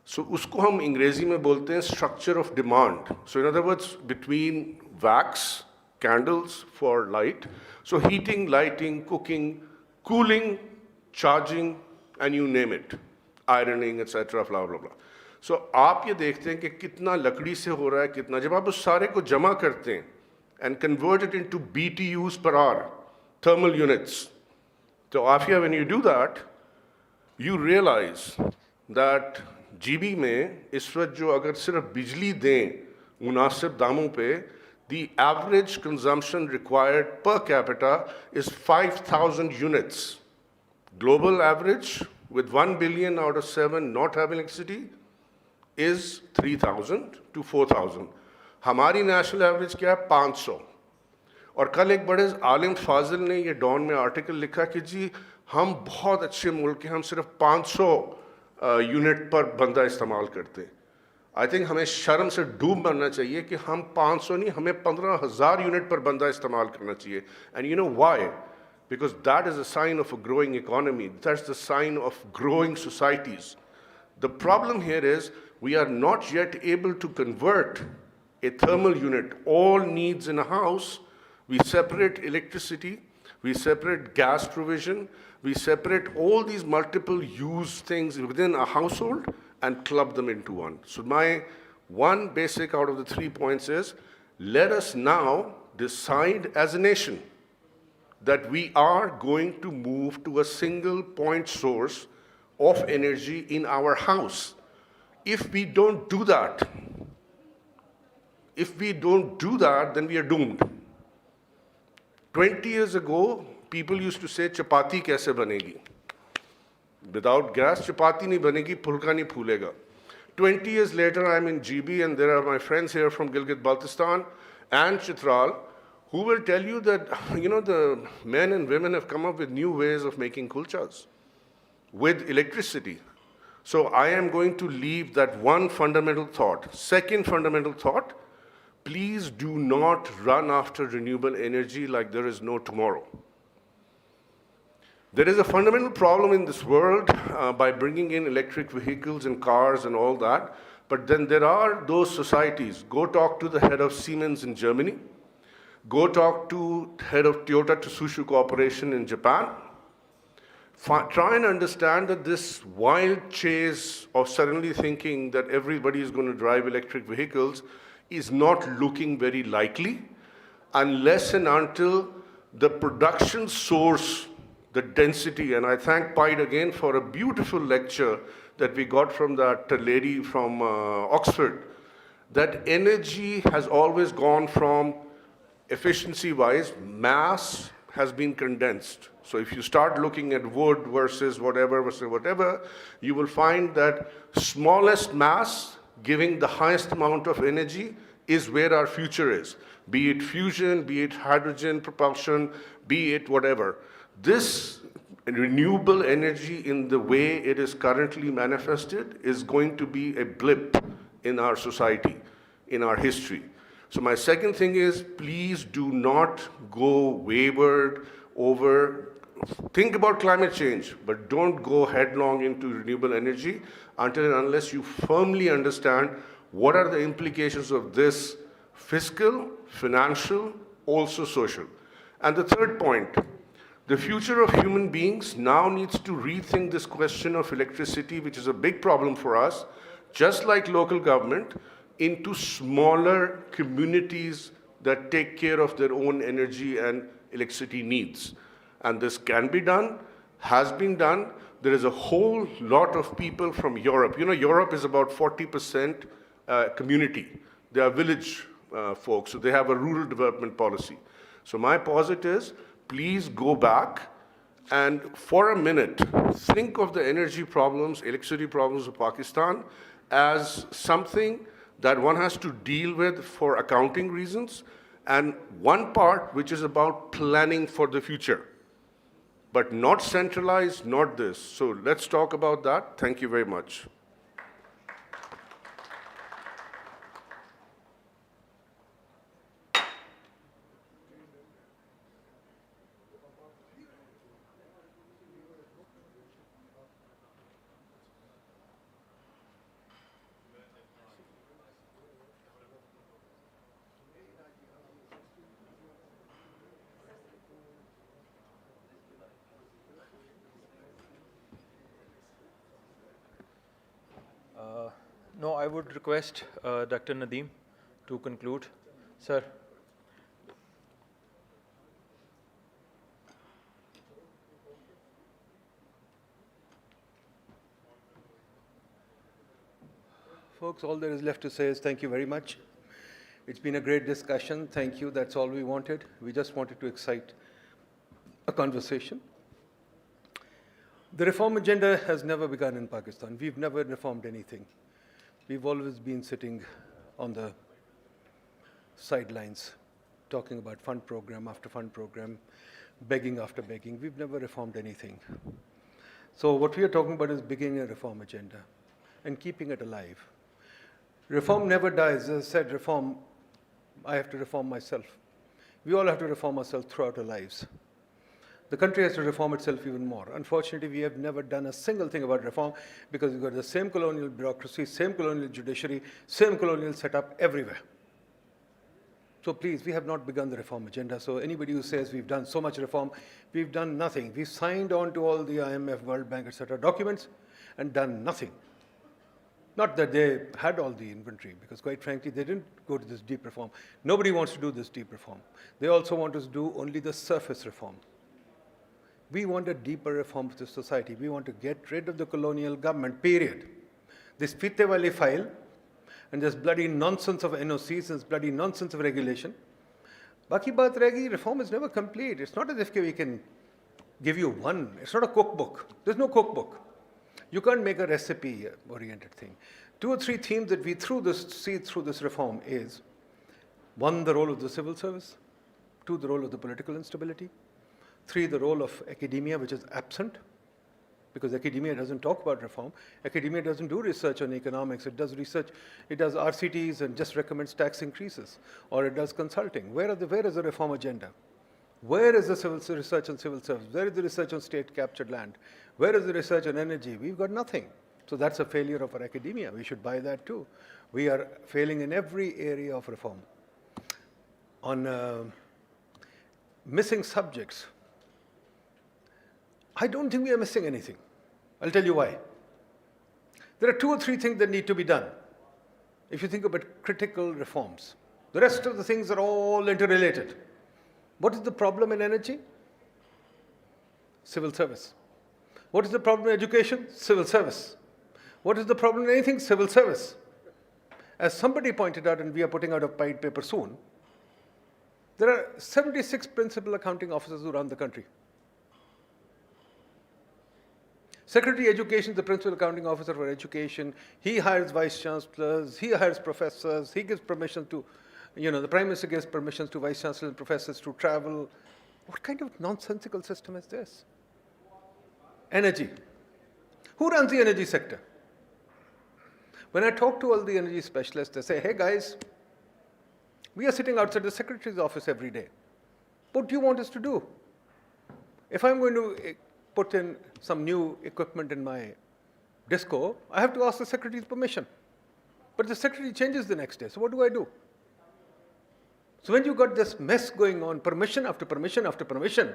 So اس کو ہم انگریزی میں بولتے ہیں structure of demand. So in other words between wicks, candles for light, so heating, lighting, cooking, cooling, charging and you name it, ironing etcetera, blah blah بلا. सो आप ये देखते हैं कि कितना लकड़ी से हो रहा है, कितना, जब आप उस सारे को जमा करते हैं and convert it into BTUs per hour, thermal units. So Afia, when you do that, you realize that GB में इस वक्त जो अगर सिर्फ बिजली दें मुनासिब दामों पे, the average consumption required per capita is 5,000 units. Global average, with 1 billion out of 7 not having electricity, is 3,000 to 4,000. हमारी नेशनल एवरेज क्या है? 500. और कल एक बड़े आलिम फाजिल ने ये डॉन में आर्टिकल लिखा कि जी हम बहुत अच्छे मुल्क हैं, हम सिर्फ 500 यूनिट पर बंदा इस्तेमाल करते हैं. आई थिंक हमें शर्म से डूब मरना चाहिए कि हम 500 नहीं, हमें 15,000 यूनिट पर बंदा इस्तेमाल करना चाहिए. And you know why? Because that is a sign of a growing economy. That's the sign of growing societies. The problem here is we are not yet able to convert a thermal unit. All needs in a house, we separate electricity, we separate gas provision, we separate all these multiple use things within a household and club them into one. So my one basic out of the 3 points is, let us now decide as a nation that we are going to move to a single point source of energy in our house. If we don't do that, then we are doomed. 20 years ago, people used to say, chapati kaise banegi? Without gas, chapati nahi banegi, pulka nahi phulega. 20 years later, I'm in GB, and there are my friends here from Gilgit-Baltistan and Chitral, who will tell you that, you know, the men and women have come up with new ways of making kulchas with electricity. So I am going to leave that one fundamental thought. Second fundamental thought, please do not run after renewable energy like there is no tomorrow. There is a fundamental problem in this world by bringing in electric vehicles and cars and all that, but then there are those societies. Go talk to the head of Siemens in Germany. Go talk to head of Toyota Tsusho Corporation in Japan. Try and understand that this wild chase of suddenly thinking that everybody is going to drive electric vehicles is not looking very likely unless and until the production source, the density, and I thank PIDE again for a beautiful lecture that we got from that lady from Oxford, that energy has always gone from efficiency-wise, mass has been condensed. So if you start looking at wood versus whatever, you will find that smallest mass giving the highest amount of energy is where our future is. Be it fusion, be it hydrogen propulsion, be it whatever. This renewable energy in the way it is currently manifested is going to be a blip in our society, in our history. So my second thing is, please do not go wayward over, think about climate change, but don't go headlong into renewable energy until and unless you firmly understand what are the implications of this fiscal, financial, also social. And the third point, the future of human beings now needs to rethink this question of electricity, which is a big problem for us, just like local government, into smaller communities that take care of their own energy and electricity needs. And this can be done, has been done. There is a whole lot of people from Europe. You know, Europe is about 40% community. They are village folks, so they have a rural development policy. So my posit is, please go back and for a minute, think of the energy problems, electricity problems of Pakistan as something that one has to deal with for accounting reasons, and one part which is about planning for the future, but not centralized, not this. So let's talk about that. Thank you very much. No, I would request Dr. Nadeem to conclude. Sir. Folks, all there is left to say is thank you very much. It's been a great discussion. Thank you. That's all we wanted. We just wanted to excite a conversation. The reform agenda has never begun in Pakistan. We've never reformed anything. We've always been sitting on the sidelines, talking about fund program after fund program, begging after begging. We've never reformed anything. So what we are talking about is beginning a reform agenda and keeping it alive. Reform never dies. As I said, reform, I have to reform myself. We all have to reform ourselves throughout our lives. The country has to reform itself even more. Unfortunately, we have never done a single thing about reform because we've got the same colonial bureaucracy, same colonial judiciary, same colonial setup everywhere. So please, we have not begun the reform agenda. So anybody who says we've done so much reform, we've done nothing. We've signed on to all the IMF, World Bank, etc. documents and done nothing. Not that they had all the inventory, because quite frankly, they didn't go to this deep reform. Nobody wants to do this deep reform. They also want us to do only the surface reform. We want a deeper reform of the society. We want to get rid of the colonial government, period. This fitte wali file and this bloody nonsense of NOCs, this bloody nonsense of regulation. Baki baat rehegi, reform is never complete. It's not as if we can give you one. It's not a cookbook. There's no cookbook. You can't make a recipe-oriented thing. 2 or 3 themes that we see through this reform is, 1, the role of the civil service, 2, the role of the political instability, 3, the role of academia, which is absent, because academia doesn't talk about reform. Academia doesn't do research on economics. It does research, it does RCTs and just recommends tax increases, or it does consulting. Where is the reform agenda? Where is the civil research on civil service? Where is the research on state-captured land? Where is the research on energy? We've got nothing. So that's a failure of our academia. We should buy that too. We are failing in every area of reform. On missing subjects, I don't think we are missing anything. I'll tell you why. There are 2 or 3 things that need to be done. If you think about critical reforms, the rest of the things are all interrelated. What is the problem in energy? Civil service. What is the problem in education? Civil service. What is the problem in anything? Civil service. As somebody pointed out, and we are putting out a PIDE paper soon, there are 76 principal accounting officers who run the country. Secretary of Education is the principal accounting officer for education. He hires vice chancellors, he hires professors, he gives permission to, the Prime Minister gives permissions to vice chancellors and professors to travel. What kind of nonsensical system is this? Energy. Who runs the energy sector? When I talk to all the energy specialists, they say, hey guys, we are sitting outside the secretary's office every day. What do you want us to do? If I'm going to put in some new equipment in my disco, I have to ask the secretary's permission. But the secretary changes the next day, so what do I do? So when you got this mess going on, permission after permission after permission,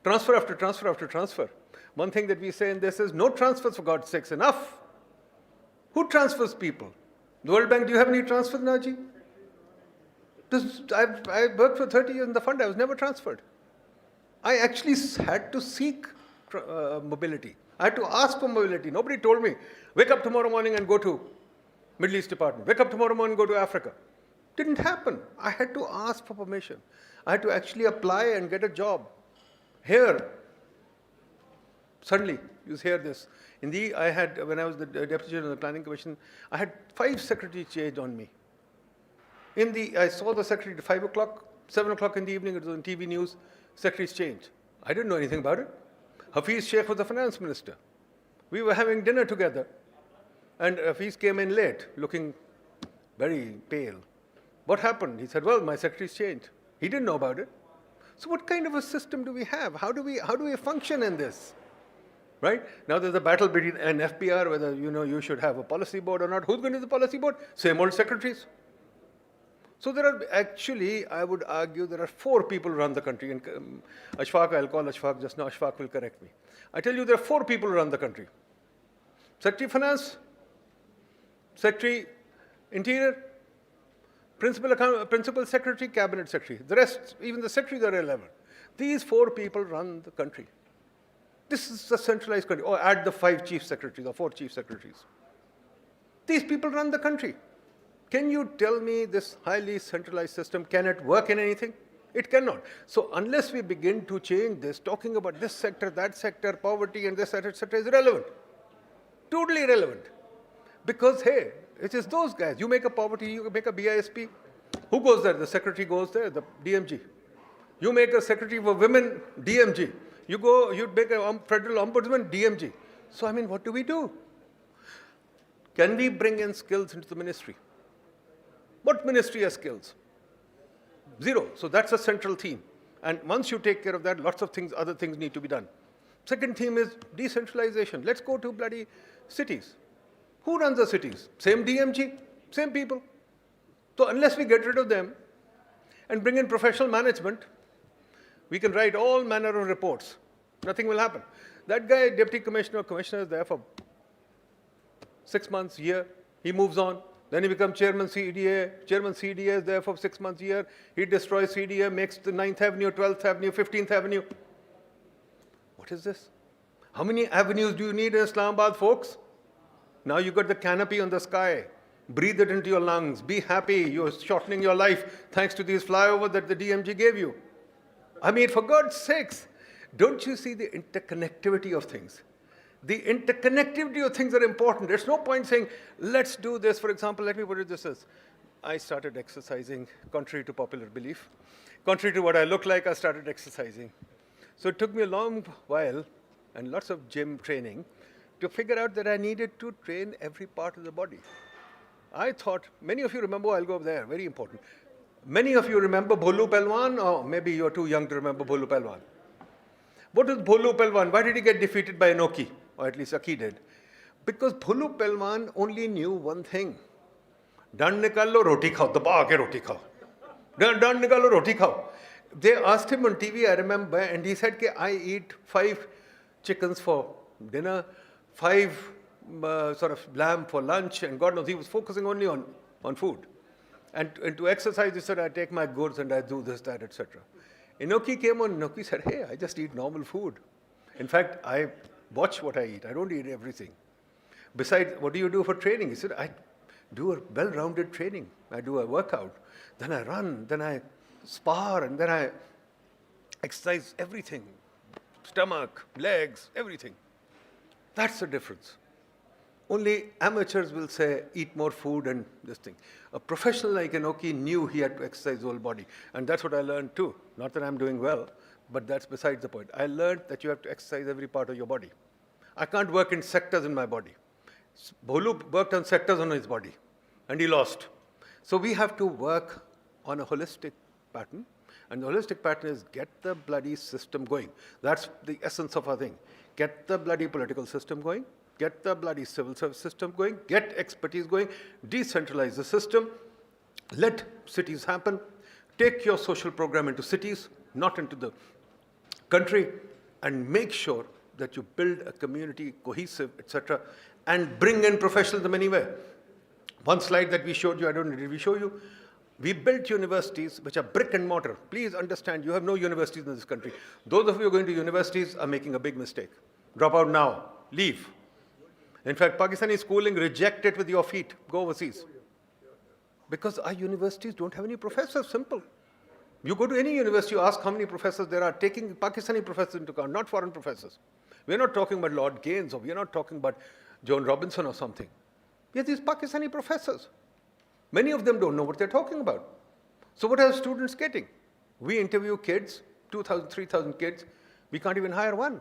transfer after transfer after transfer, one thing that we say in this is no transfers, for God's sakes, enough. Who transfers people? The World Bank, do you have any transfers, Naji? I worked for 30 years in the fund, I was never transferred. I actually had to seek mobility. I had to ask for mobility. Nobody told me, wake up tomorrow morning and go to Middle East Department. Wake up tomorrow morning and go to Africa. Didn't happen. I had to ask for permission. I had to actually apply and get a job. Here, suddenly, you hear this. I had, when I was the Deputy Chair of the Planning Commission, I had 5 secretaries changed on me. I saw the secretary at 5 o'clock, 7 o'clock in the evening, it was on TV news, secretaries changed. I didn't know anything about it. Hafiz Sheikh was the finance minister. We were having dinner together, and Hafiz came in late, looking very pale. What happened? He said, well, my secretary's changed. He didn't know about it. So what kind of a system do we have? How do we function in this? Right? Now there's a battle between an FPR, whether you should have a policy board or not. Who's going to the policy board? Same old secretaries. So there are actually, I would argue, there are 4 people who run the country. And Ashfaq, I'll call Ashfaq just now. Ashfaq will correct me. I tell you, there are 4 people who run the country. Secretary of Finance, Secretary, Interior, Principal Secretary, Cabinet Secretary. The rest, even the secretaries are irrelevant. These 4 people run the country. This is a centralized country. Or add the 5 chief secretaries or 4 chief secretaries. These people run the country. Can you tell me this highly centralized system, can it work in anything? It cannot. So unless we begin to change this, talking about this sector, that sector, poverty and this, etc., is irrelevant. Totally irrelevant. Because, hey, it is those guys. You make a poverty, you make a BISP. Who goes there? The secretary goes there, the DMG. You make a secretary for women, DMG. You make a federal ombudsman, DMG. So, I mean, what do we do? Can we bring in skills into the ministry? What ministry has skills? 0. So that's a central theme. And once you take care of that, lots of things, other things need to be done. Second theme is decentralization. Let's go to bloody cities. Who runs the cities? Same DMG, same people. So unless we get rid of them and bring in professional management, we can write all manner of reports. Nothing will happen. That guy, deputy commissioner is there for 6 months, year. He moves on. Then he becomes chairman CDA. Chairman CDA is there for 6 months, year. He destroys CDA, makes the 9th Avenue, 12th Avenue, 15th Avenue. What is this? How many avenues do you need in Islamabad, folks? Now you got the canopy on the sky. Breathe it into your lungs. Be happy. You're shortening your life thanks to these flyovers that the DMG gave you. I mean, for God's sakes, don't you see the interconnectivity of things? The interconnectivity of things are important. There's no point saying, let's do this. For example, let me put it this as, I started exercising contrary to popular belief. Contrary to what I look like, I started exercising. So it took me a long while and lots of gym training to figure out that I needed to train every part of the body. I thought, many of you remember, I'll go there, very important. Many of you remember Bholu Pelwan, or maybe you're too young to remember Bholu Pelwan. What was Bholu Pelwan? Why did he get defeated by Enoki? Or at least Aki did. Because Bholu Pelwan only knew one thing. Dand nikalo, roti khao. Daba ke roti khao. Dand nikalo, roti khao. They asked him on TV, I remember, and he said, I eat 5 chickens for dinner, 5 sort of lamb for lunch, and God knows, he was focusing only on food. And to exercise, he said, I take my goods and I do this, that, etc. Enoki came on, Enoki said, hey, I just eat normal food. In fact, I watch what I eat. I don't eat everything. Besides, what do you do for training? He said, I do a well-rounded training. I do a workout. Then I run, then I spar, and then I exercise everything. Stomach, legs, everything. That's the difference. Only amateurs will say, eat more food and this thing. A professional like Enoki knew he had to exercise the whole body. And that's what I learned too. Not that I'm doing well, but that's besides the point. I learned that you have to exercise every part of your body. I can't work in sectors in my body. Bholu worked on sectors on his body, and he lost. So we have to work on a holistic pattern. And the holistic pattern is get the bloody system going. That's the essence of our thing. Get the bloody political system going. Get the bloody civil service system going, get expertise going, decentralize the system, let cities happen, take your social program into cities, not into the country, and make sure that you build a community, cohesive, etc., and bring in professionals in any way. One slide that we showed you, I don't know, did we show you? We built universities which are brick and mortar. Please understand, you have no universities in this country. Those of you who are going to universities are making a big mistake. Drop out now, leave. In fact, Pakistani schooling, reject it with your feet. Go overseas. Because our universities don't have any professors, simple. You go to any university, you ask how many professors there are, taking Pakistani professors into account, not foreign professors. We're not talking about Lord Gaines, or we're not talking about Joan Robinson or something. We have these Pakistani professors. Many of them don't know what they're talking about. So what are students getting? We interview kids, 2,000, 3,000 kids. We can't even hire one.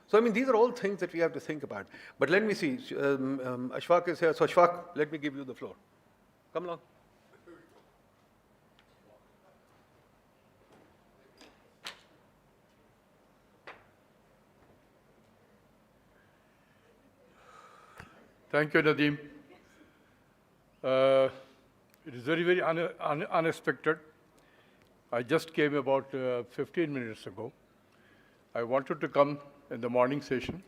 So, I mean, these are all things that we have to think about. But let me see. Ashfaq is here. So, Ashfaq, let me give you the floor. Come along. Thank you, Nadeem. It is very, very unexpected. I just came about 15 minutes ago. I wanted to come in the morning session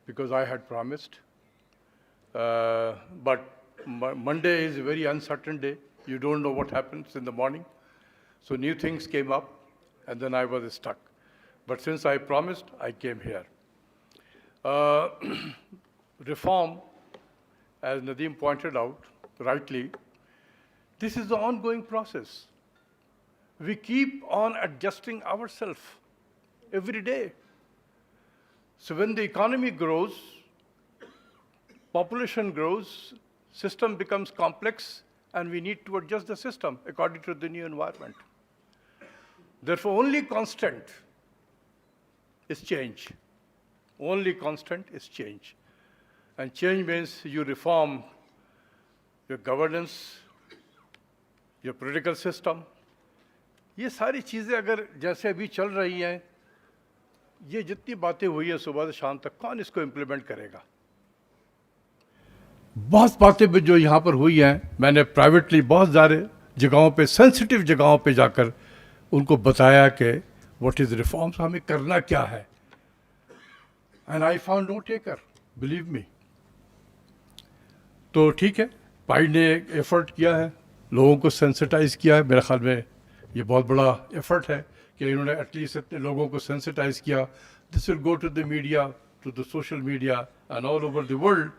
because I had promised. But Monday is a very uncertain day. You don't know what happens in the morning. So new things came up, and then I was stuck. But since I promised, I came here. Reform, as Nadeem pointed out rightly, this is the ongoing process. We keep on adjusting ourselves every day. So when the economy grows, population grows, system becomes complex, and we need to adjust the system according to the new environment. Therefore, only constant is change. Only constant is change. And change means you reform your governance, your political system. یہ ساری چیزیں اگر جیسے ابھی چل رہی ہیں, یہ جتنی باتیں ہوئی ہیں صبح سے شام تک, کون اس کو امپلیمنٹ کرے گا؟ بہت باتیں جو یہاں پر ہوئی ہیں, میں نے پرائیویٹلی بہت سارے جگہوں پہ, سینسٹیو جگہوں پہ جا کر ان کو بتایا کہ واٹ از ریفارمس, ہمیں کرنا کیا ہے. And I found no taker, believe me. تو ٹھیک ہے, پائیڈ نے ایک ایفرٹ کیا ہے, لوگوں کو سینسٹائز کیا ہے. میرے خیال میں یہ بہت بڑا ایفرٹ ہے کہ انہوں نے ایٹ لیسٹ اتنے لوگوں کو سینسٹائز کیا. This will go to the media, to the social media and all over the world.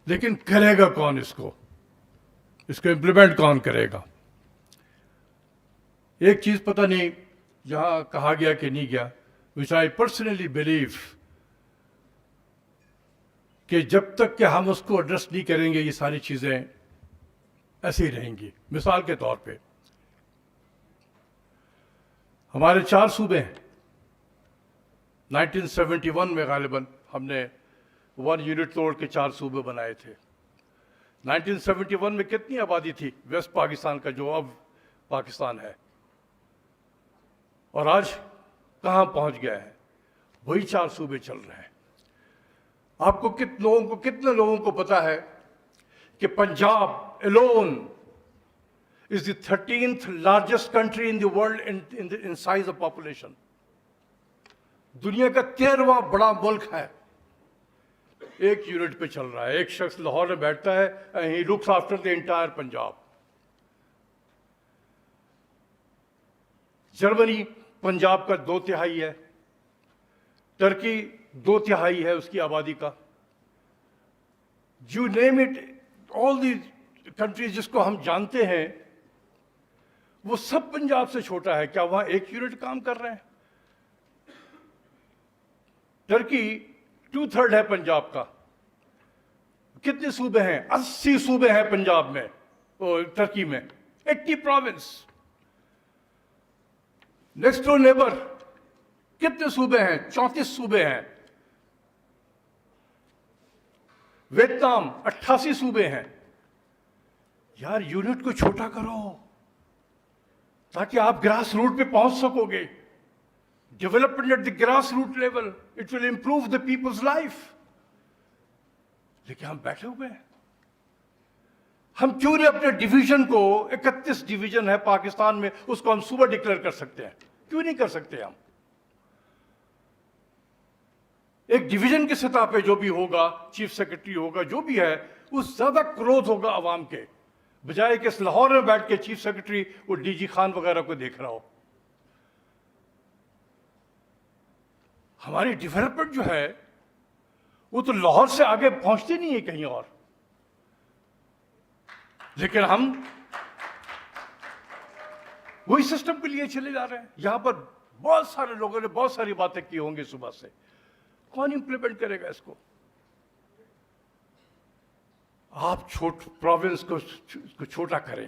لیکن کرے گا کون اس کو امپلیمنٹ کون کرے گا؟ ایک چیز پتہ نہیں یہاں کہا گیا کہ نہیں گیا, وچ آئی پرسنلی بلیو کہ جب تک کہ ہم اس کو ایڈریس نہیں کریں گے یہ ساری چیزیں ایسے ہی رہیں گی. مثال کے طور پہ ہمارے 4 صوبے ہیں. 1971 میں غالباً ہم نے 1 یونٹ توڑ کے 4 صوبے بنائے تھے. 1971 میں کتنی آبادی تھی ویسٹ پاکستان کا, جو اب پاکستان ہے, اور آج کہاں پہنچ گیا ہے؟ وہی 4 صوبے چل رہے ہیں. آپ کو کتنے لوگوں کو پتا ہے کہ Punjab alone is the 13th largest country in the world in size of population. دنیا کا 13واں بڑا ملک ہے, 1 یونٹ پہ چل رہا ہے. ایک شخص لاہور میں بیٹھتا ہے, he looks after the entire Punjab. Germany Punjab کا 2/3 ہے, ترکی 2/3 ہے اس کی آبادی کا. You name it, all these countries جس کو ہم جانتے ہیں وہ سب پنجاب سے چھوٹا ہے. کیا وہاں 1 یونٹ کام کر رہے ہیں؟ ٹرکی 2/3 ہے پنجاب کا. کتنے صوبے ہیں؟ 80 صوبے ہیں پنجاب میں, ٹرکی میں 80 پروونس. نیکسٹ ڈور نیبر کتنے صوبے ہیں؟ 34 صوبے ہیں. ویتنام 88 صوبے ہیں. یار یونٹ کو چھوٹا کرو تاکہ آپ گراس روٹ پہ پہنچ سکو گے. Development at the grass root level, it will improve the people's life. لیکن ہم بیٹھے ہوئے ہیں. ہم کیوں نہیں اپنے ڈویژن کو, 31 ڈویژن ہے پاکستان میں, اس کو ہم صوبہ ڈکلیئر کر سکتے ہیں؟ کیوں نہیں کر سکتے ہم؟ ایک ڈویژن کی سطح پہ جو بھی ہوگا, چیف سیکرٹری ہوگا, جو بھی ہے, وہ زیادہ کرودھ ہوگا عوام کے, بجائے کہ لاہور میں بیٹھ کے چیف سیکرٹری وہ ڈی جی خان وغیرہ کو دیکھ رہا ہو. ہماری ڈیولپمنٹ جو ہے وہ تو لاہور سے آگے پہنچتی نہیں ہے کہیں اور. لیکن ہم وہی سسٹم کے لیے چلے جا رہے ہیں. یہاں پر بہت سارے لوگوں نے بہت ساری باتیں کی ہوں گی صبح سے. کون امپلیمنٹ کرے گا اس کو؟ آپ پروونس کو چھوٹا کریں,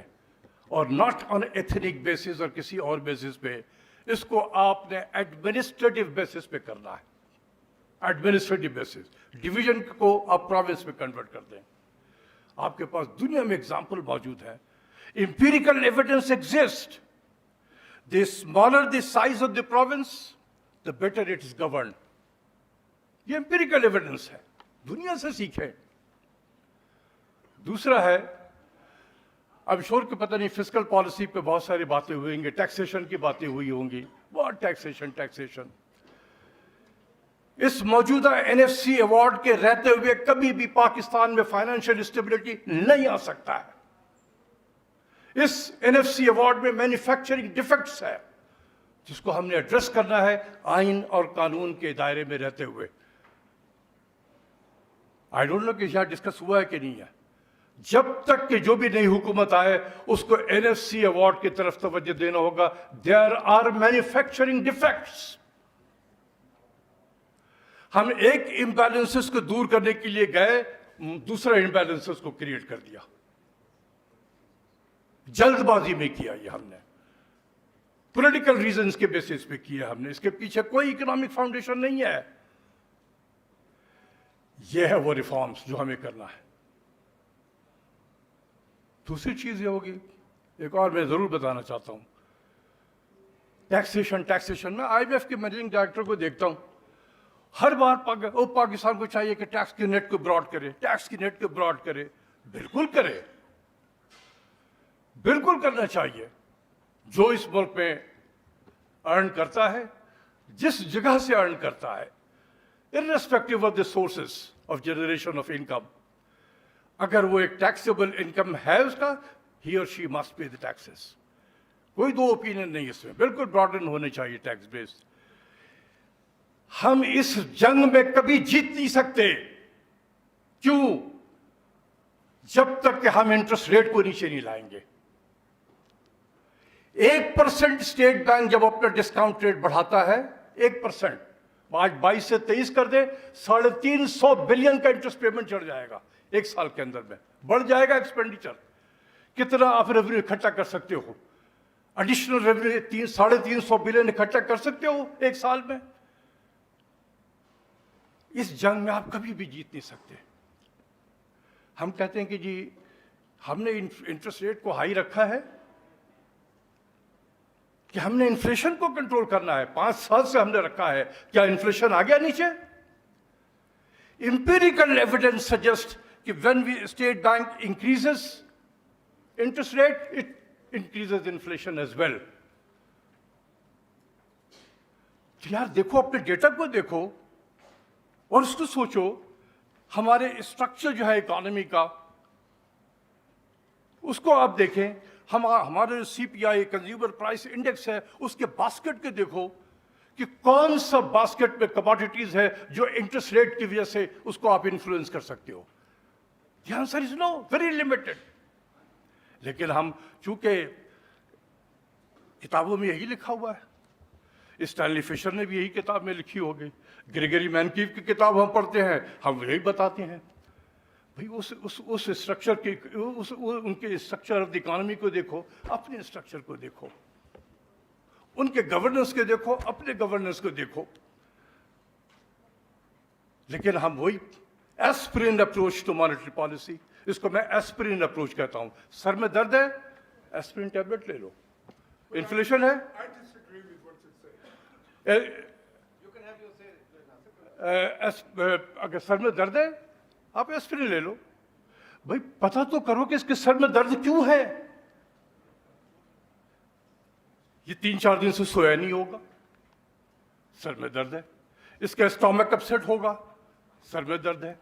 اور ناٹ آن ایتھنک بیسس اور کسی اور بیسس پہ. اس کو آپ نے ایڈمنسٹریٹو بیسس پہ کرنا ہے. ایڈمنسٹریٹو بیسس, ڈویژن کو آپ پروونس میں کنورٹ کر دیں. آپ کے پاس دنیا میں ایگزامپل موجود ہے. Empirical evidence exist. The smaller the size of the province, the better it is governed. یہ امپیریکل ایویڈنس ہے, دنیا سے سیکھیں. دوسرا ہے, اب شور کہ پتہ نہیں فسکل پالیسی پہ بہت ساری باتیں ہوئی ہوں گی, ٹیکسیشن کی باتیں ہوئی ہوں گی. بہت ٹیکسیشن. इस मौजूदा NFC अवार्ड के रहते हुए कभी भी पाकिस्तान में फाइनेंशियल स्टेबिलिटी नहीं आ सकता है। इस NFC अवार्ड में मैन्युफैक्चरिंग डिफेक्ट्स है जिसको हमने एड्रेस करना है आइन और कानून के दायरे में रहते हुए। आई डोंट नो कि यहां डिस्कस हुआ है कि नहीं है। जब तक कि जो भी नई हुकूमत आए उसको NFC अवार्ड की तरफ तवज्जो देना होगा। There are manufacturing defects. हम एक इम्बैलेंसेस को दूर करने के लिए गए, दूसरा इम्बैलेंसेस को क्रिएट कर दिया। जल्दबाजी में किया ये हमने, पॉलिटिकल रीजंस के बेसिस पे किया हमने। इसके पीछे कोई इकोनॉमिक फाउंडेशन नहीं है। यह है वो रिफॉर्म्स जो हमें करना है। दूसरी चीज ये होगी, एक और मैं जरूर बताना चाहता हूं, टैक्सेशन में IMF के मैनेजिंग डायरेक्टर को देखता हूं, हर बार पाकिस्तान को चाहिए कि टैक्स की नेट को ब्रॉड करे, टैक्स की नेट को ब्रॉड करे। बिल्कुल करे, बिल्कुल करना चाहिए। जो इस मुल्क में अर्न करता है, जिस जगह से अर्न करता है, irrespective of the sources of generation of income, अगर वो एक टैक्सेबल इनकम है उसका, he or she must pay the taxes। कोई दो ओपिनियन नहीं इसमें, बिल्कुल ब्रॉडन होने चाहिए टैक्स बेस्ड। हम इस जंग में कभी जीत नहीं सकते। क्यों? जब तक कि हम इंटरेस्ट रेट को नीचे नहीं लाएंगे। 1% स्टेट बैंक जब अपना डिस्काउंट रेट बढ़ाता है, 1%, आज 22 से 23 कर दे, 350 बिलियन का इंटरेस्ट पेमेंट चढ़ जाएगा एक साल के अंदर में। बढ़ जाएगा एक्सपेंडिचर। कितना आप रेवेन्यू इकट्ठा कर सकते हो? एडिशनल रेवेन्यू 350 बिलियन इकट्ठा कर सकते हो एक साल में। इस जंग में आप कभी भी जीत नहीं सकते। हम कहते हैं कि जी हमने इंटरेस्ट रेट को हाई रखा है कि हमने इन्फ्लेशन को कंट्रोल करना है। 5 साल से हमने रखा है, क्या इन्फ्लेशन आ गया नीचे? इंपेरिकल एविडेंस सजेस्ट कि when we state bank increases interest rate, it increases inflation as well. तो यार देखो, अपने डेटा को देखो और उसको सोचो। हमारे स्ट्रक्चर जो है इकोनॉमी का, उसको आप देखें। हमारे CPI कंज्यूमर प्राइस इंडेक्स है, उसके बास्केट के देखो कि कौन सा बास्केट में कमोडिटीज है जो इंटरेस्ट रेट की वजह से उसको आप इन्फ्लुएंस कर सकते हो। The answer is no, very limited. लेकिन हम चूंकि किताबों में यही लिखा हुआ है, स्टैनली फिशर ने भी यही किताब में लिखी होगी, ग्रेगरी मैनकीव की किताब हम पढ़ते हैं, हम यही बताते हैं। भाई उस स्ट्रक्चर के उनके स्ट्रक्चर ऑफ द इकोनॉमी को देखो, अपने स्ट्रक्चर को देखो, उनके गवर्नेंस को देखो, अपने गवर्नेंस को देखो। लेकिन हम वही aspirin approach to monetary policy, इसको मैं एस्पिरिन अप्रोच कहता हूं। सर में दर्द है, एस्पिरिन टैबलेट ले लो। इन्फ्लेशन है, अगर सर में दर्द है आप एस्पिरिन ले लो। भाई पता तो करो कि इसके सर में दर्द क्यों है। ये 3-4 दिन से सोया नहीं होगा, सर में दर्द है। इसका स्टोमक अपसेट होगा, सर में दर्द है।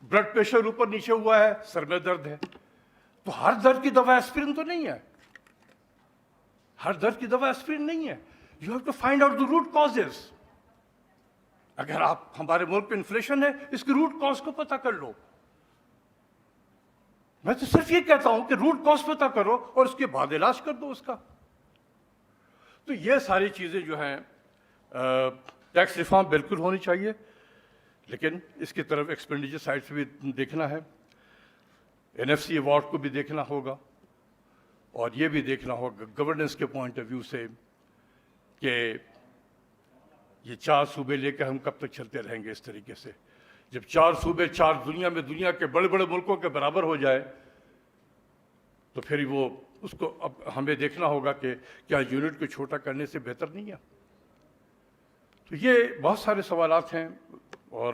ब्लड प्रेशर ऊपर नीचे हुआ है, सर में दर्द है। तो हर दर्द की दवा एस्पिरिन तो नहीं है, हर दर्द की दवा एस्पिरिन नहीं है। You have to find out the root causes. अगर आप, हमारे मुल्क में इन्फ्लेशन है, इसके रूट कॉज को पता कर लो। मैं तो सिर्फ ये कहता हूं कि रूट कॉज पता करो और उसके बाद इलाज कर दो उसका। तो ये सारी चीजें जो हैं, टैक्स रिफॉर्म बिल्कुल होनी चाहिए, लेकिन इसकी तरफ एक्सपेंडिचर साइड से भी देखना है। NFC अवार्ड को भी देखना होगा और ये भी देखना होगा गवर्नेंस के पॉइंट ऑफ व्यू से कि ये 4 सूबे लेकर हम कब तक चलते रहेंगे इस तरीके से। जब 4 सूबे 4 दुनिया के बड़े बड़े मुल्कों के बराबर हो जाए तो फिर वो उसको अब हमें देखना होगा कि क्या यूनिट को छोटा करने से बेहतर नहीं है। तो ये बहुत सारे सवालात हैं और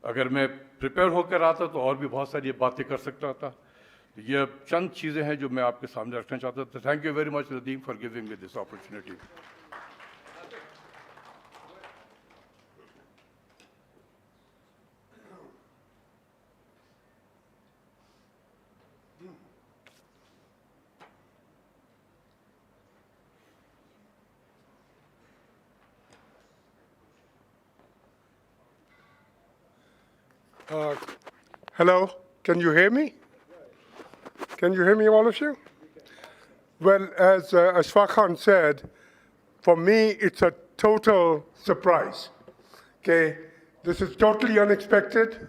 अगर मैं प्रिपेयर होकर आता तो और भी बहुत सारी बातें कर सकता था। ये चंद चीज़ें हैं जो मैं आपके सामने रखना चाहता था। Thank you very much Radeem for giving me this opportunity. Hello, can you hear me? Can you hear me, all of you? Well, as Ashfaq Khan said, for me, it's a total surprise. Okay, this is totally unexpected.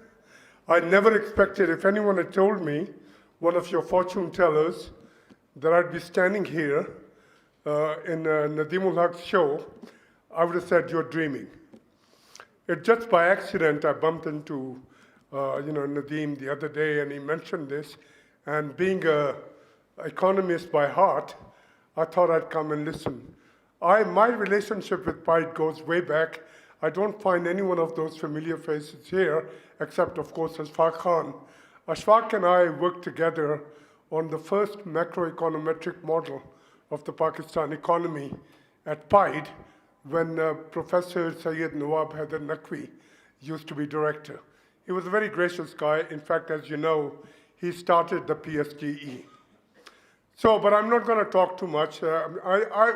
I never expected, if anyone had told me, one of your fortune tellers, that I'd be standing here in Nadeemul Haq's show, I would have said, you're dreaming. Just by accident, I bumped into Nadeem the other day, and he mentioned this. And being an economist by heart, I thought I'd come and listen. My relationship with PIDE goes way back. I don't find any one of those familiar faces here, except, of course, Ashfaq Khan. Ashfaq and I worked together on the first macroeconometric model of the Pakistan economy at PIDE when Professor Syed Nawab Haider Naqvi used to be director. He was a very gracious guy. In fact, as you know, he started the PSGE. So, but I'm not going to talk too much. I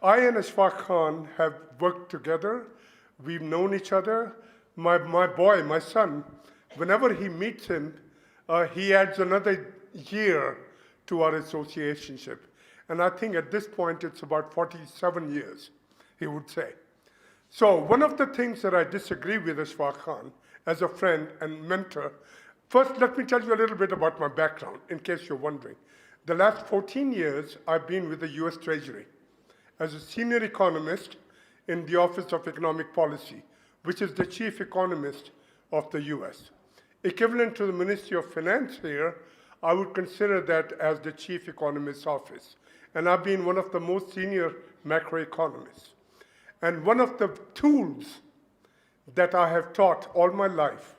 and Ashfaq Khan have worked together. We've known each other. My boy, my son, whenever he meets him, he adds another year to our associationship. And I think at this point, it's about 47 years, he would say. So one of the things that I disagree with Ashfaq Khan as a friend and mentor, first, let me tell you a little bit about my background, in case you're wondering. The last 14 years, I've been with the US Treasury as a senior economist in the Office of Economic Policy, which is the chief economist of the US. Equivalent to the Ministry of Finance here, I would consider that as the chief economist's office. And I've been one of the most senior macroeconomists. And one of the tools that I have taught all my life,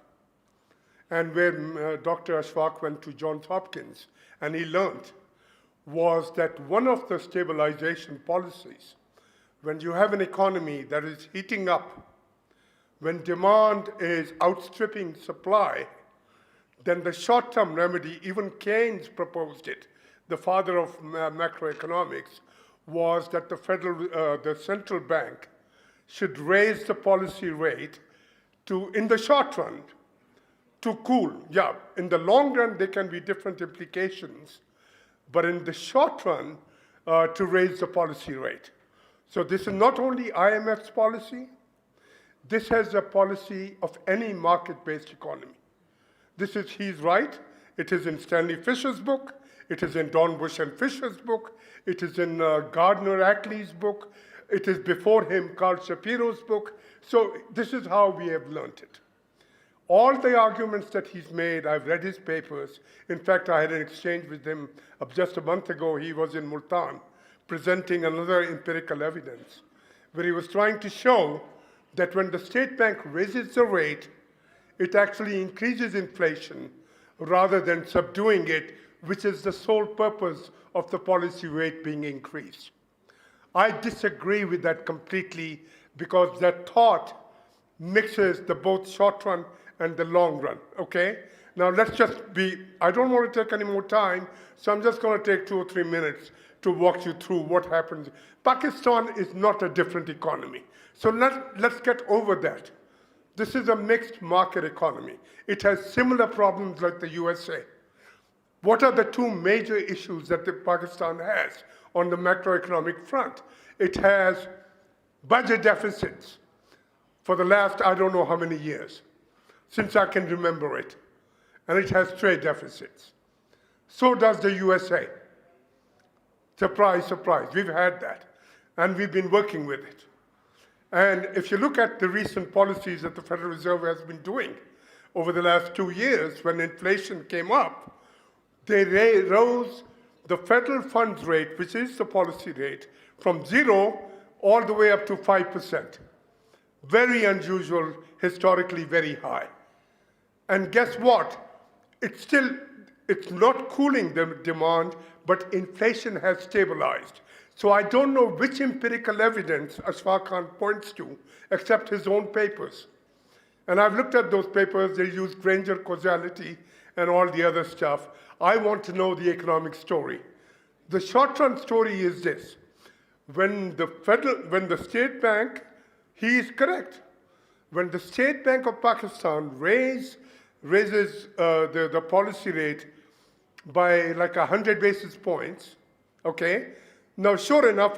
and where Dr. Ashfaq went to Johns Hopkins and he learned, was that one of the stabilization policies, when you have an economy that is heating up, when demand is outstripping supply, then the short-term remedy, even Keynes proposed it, the father of macroeconomics, was that the central bank should raise the policy rate to, in the short run, to cool. Yeah, in the long run, there can be different implications, but in the short run, to raise the policy rate. So this is not only IMF's policy, this has a policy of any market-based economy. He's right, it is in Stanley Fisher's book, it is in Don Bush and Fisher's book, it is in Gardner Ackley's book, it is before him Carl Shapiro's book. So this is how we have learned it. All the arguments that he's made, I've read his papers. In fact, I had an exchange with him just a month ago. He was in Multan presenting another empirical evidence where he was trying to show that when the state bank raises the rate, it actually increases inflation rather than subduing it, which is the sole purpose of the policy rate being increased. I disagree with that completely because that thought mixes the both short run and the long run, okay? Now let's just be, I don't want to take any more time, so I'm just going to take 2 or 3 minutes to walk you through what happens. Pakistan is not a different economy. So let's get over that. This is a mixed market economy. It has similar problems like the USA. What are the 2 major issues that Pakistan has on the macroeconomic front? It has budget deficits for the last, I don't know how many years, since I can remember it. And it has trade deficits. So does the USA. Surprise, surprise, we've had that. And we've been working with it. And if you look at the recent policies that the Federal Reserve has been doing over the last 2 years, when inflation came up, they rose the federal funds rate, which is the policy rate, from 0 all the way up to 5%. Very unusual, historically very high. And guess what? It's not cooling the demand, but inflation has stabilized. So I don't know which empirical evidence Ashfaq Khan points to, except his own papers. And I've looked at those papers, they use Granger causality and all the other stuff. I want to know the economic story. The short-run story is this. When the state bank, he is correct. When the State Bank of Pakistan raised raises the policy rate by like 100 basis points, okay? Now, sure enough,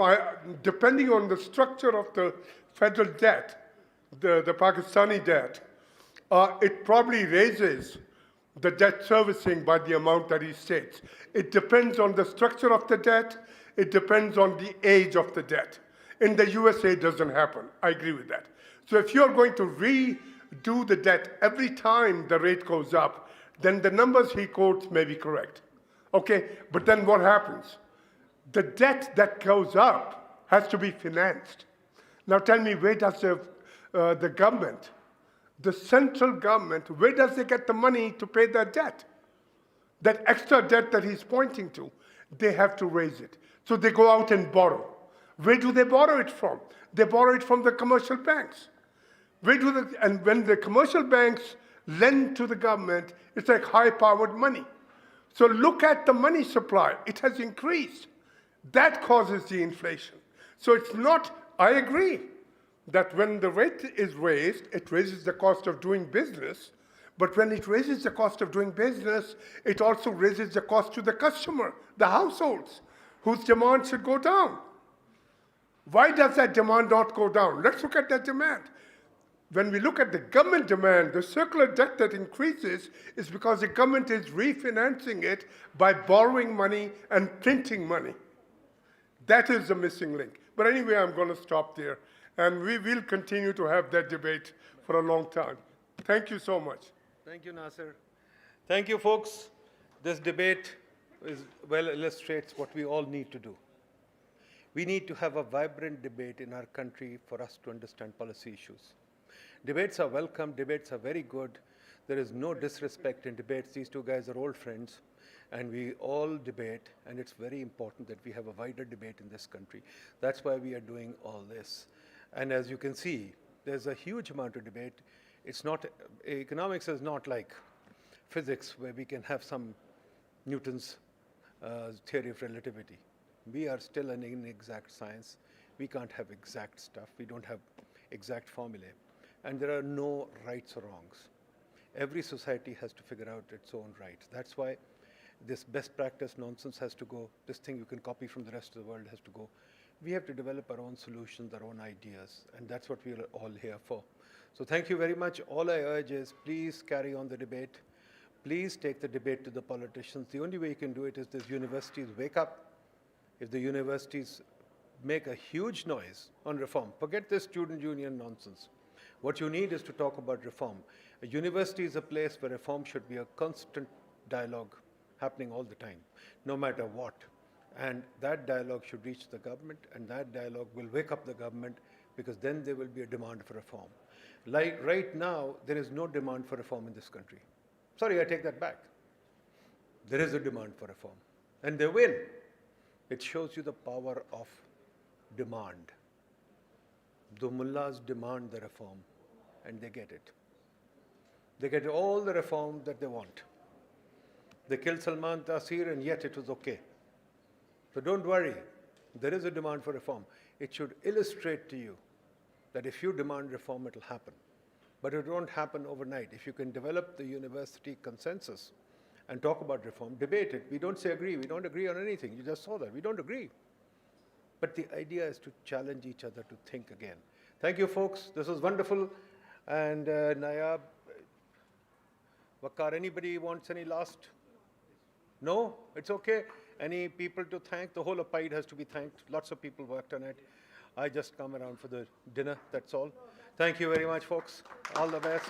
depending on the structure of the federal debt, the Pakistani debt, it probably raises the debt servicing by the amount that he states. It depends on the structure of the debt. It depends on the age of the debt. In the USA, it doesn't happen. I agree with that. So if you're going to redo the debt every time the rate goes up, then the numbers he quotes may be correct. Okay, but then what happens? The debt that goes up has to be financed. Now tell me, where does the government, the central government, where does they get the money to pay that debt? That extra debt that he's pointing to, they have to raise it. So they go out and borrow. Where do they borrow it from? They borrow it from the commercial banks. And when the commercial banks lend to the government, it's like high-powered money. So look at the money supply. It has increased. That causes the inflation. So it's not, I agree, that when the rate is raised, it raises the cost of doing business. But when it raises the cost of doing business, it also raises the cost to the customer, the households, whose demand should go down. Why does that demand not go down? Let's look at that demand. When we look at the government demand, the circular debt that increases is because the government is refinancing it by borrowing money and printing money. That is the missing link. But anyway, I'm going to stop there. And we will continue to have that debate for a long time. Thank you so much. Thank you, Nasir. Thank you, folks. This debate illustrates what we all need to do. We need to have a vibrant debate in our country for us to understand policy issues. Debates are welcome. Debates are very good. There is no disrespect in debates. These two guys are old friends, and we all debate, and it's very important that we have a wider debate in this country. That's why we are doing all this. And as you can see, there's a huge amount of debate. It's not, economics is not like physics where we can have some Newton's theory of relativity. We are still an inexact science. We can't have exact stuff. We don't have exact formulae. And there are no rights or wrongs. Every society has to figure out its own rights. That's why this best practice nonsense has to go. This thing you can copy from the rest of the world has to go. We have to develop our own solutions, our own ideas, and that's what we are all here for. So thank you very much. All I urge is please carry on the debate. Please take the debate to the politicians. The only way you can do it is these universities wake up. If the universities make a huge noise on reform, forget this student union nonsense. What you need is to talk about reform. A university is a place where reform should be a constant dialogue happening all the time, no matter what. And that dialogue should reach the government, and that dialogue will wake up the government, because then there will be a demand for reform. Like right now, there is no demand for reform in this country. Sorry, I take that back. There is a demand for reform, and they win. It shows you the power of demand. The mullahs demand the reform, and they get it. They get all the reform that they want. They killed Salman Taseer, and yet it was okay. So don't worry. There is a demand for reform. It should illustrate to you that if you demand reform, it will happen. But it won't happen overnight. If you can develop the university consensus and talk about reform, debate it. We don't say agree. We don't agree on anything. You just saw that. We don't agree. But the idea is to challenge each other to think again. Thank you, folks. This was wonderful. And Nayab, Waqar, anybody wants any last? No? It's okay. Any people to thank? The whole of PIDE has to be thanked. Lots of people worked on it. I just come around for the dinner, that's all. Thank you very much, folks. All the best.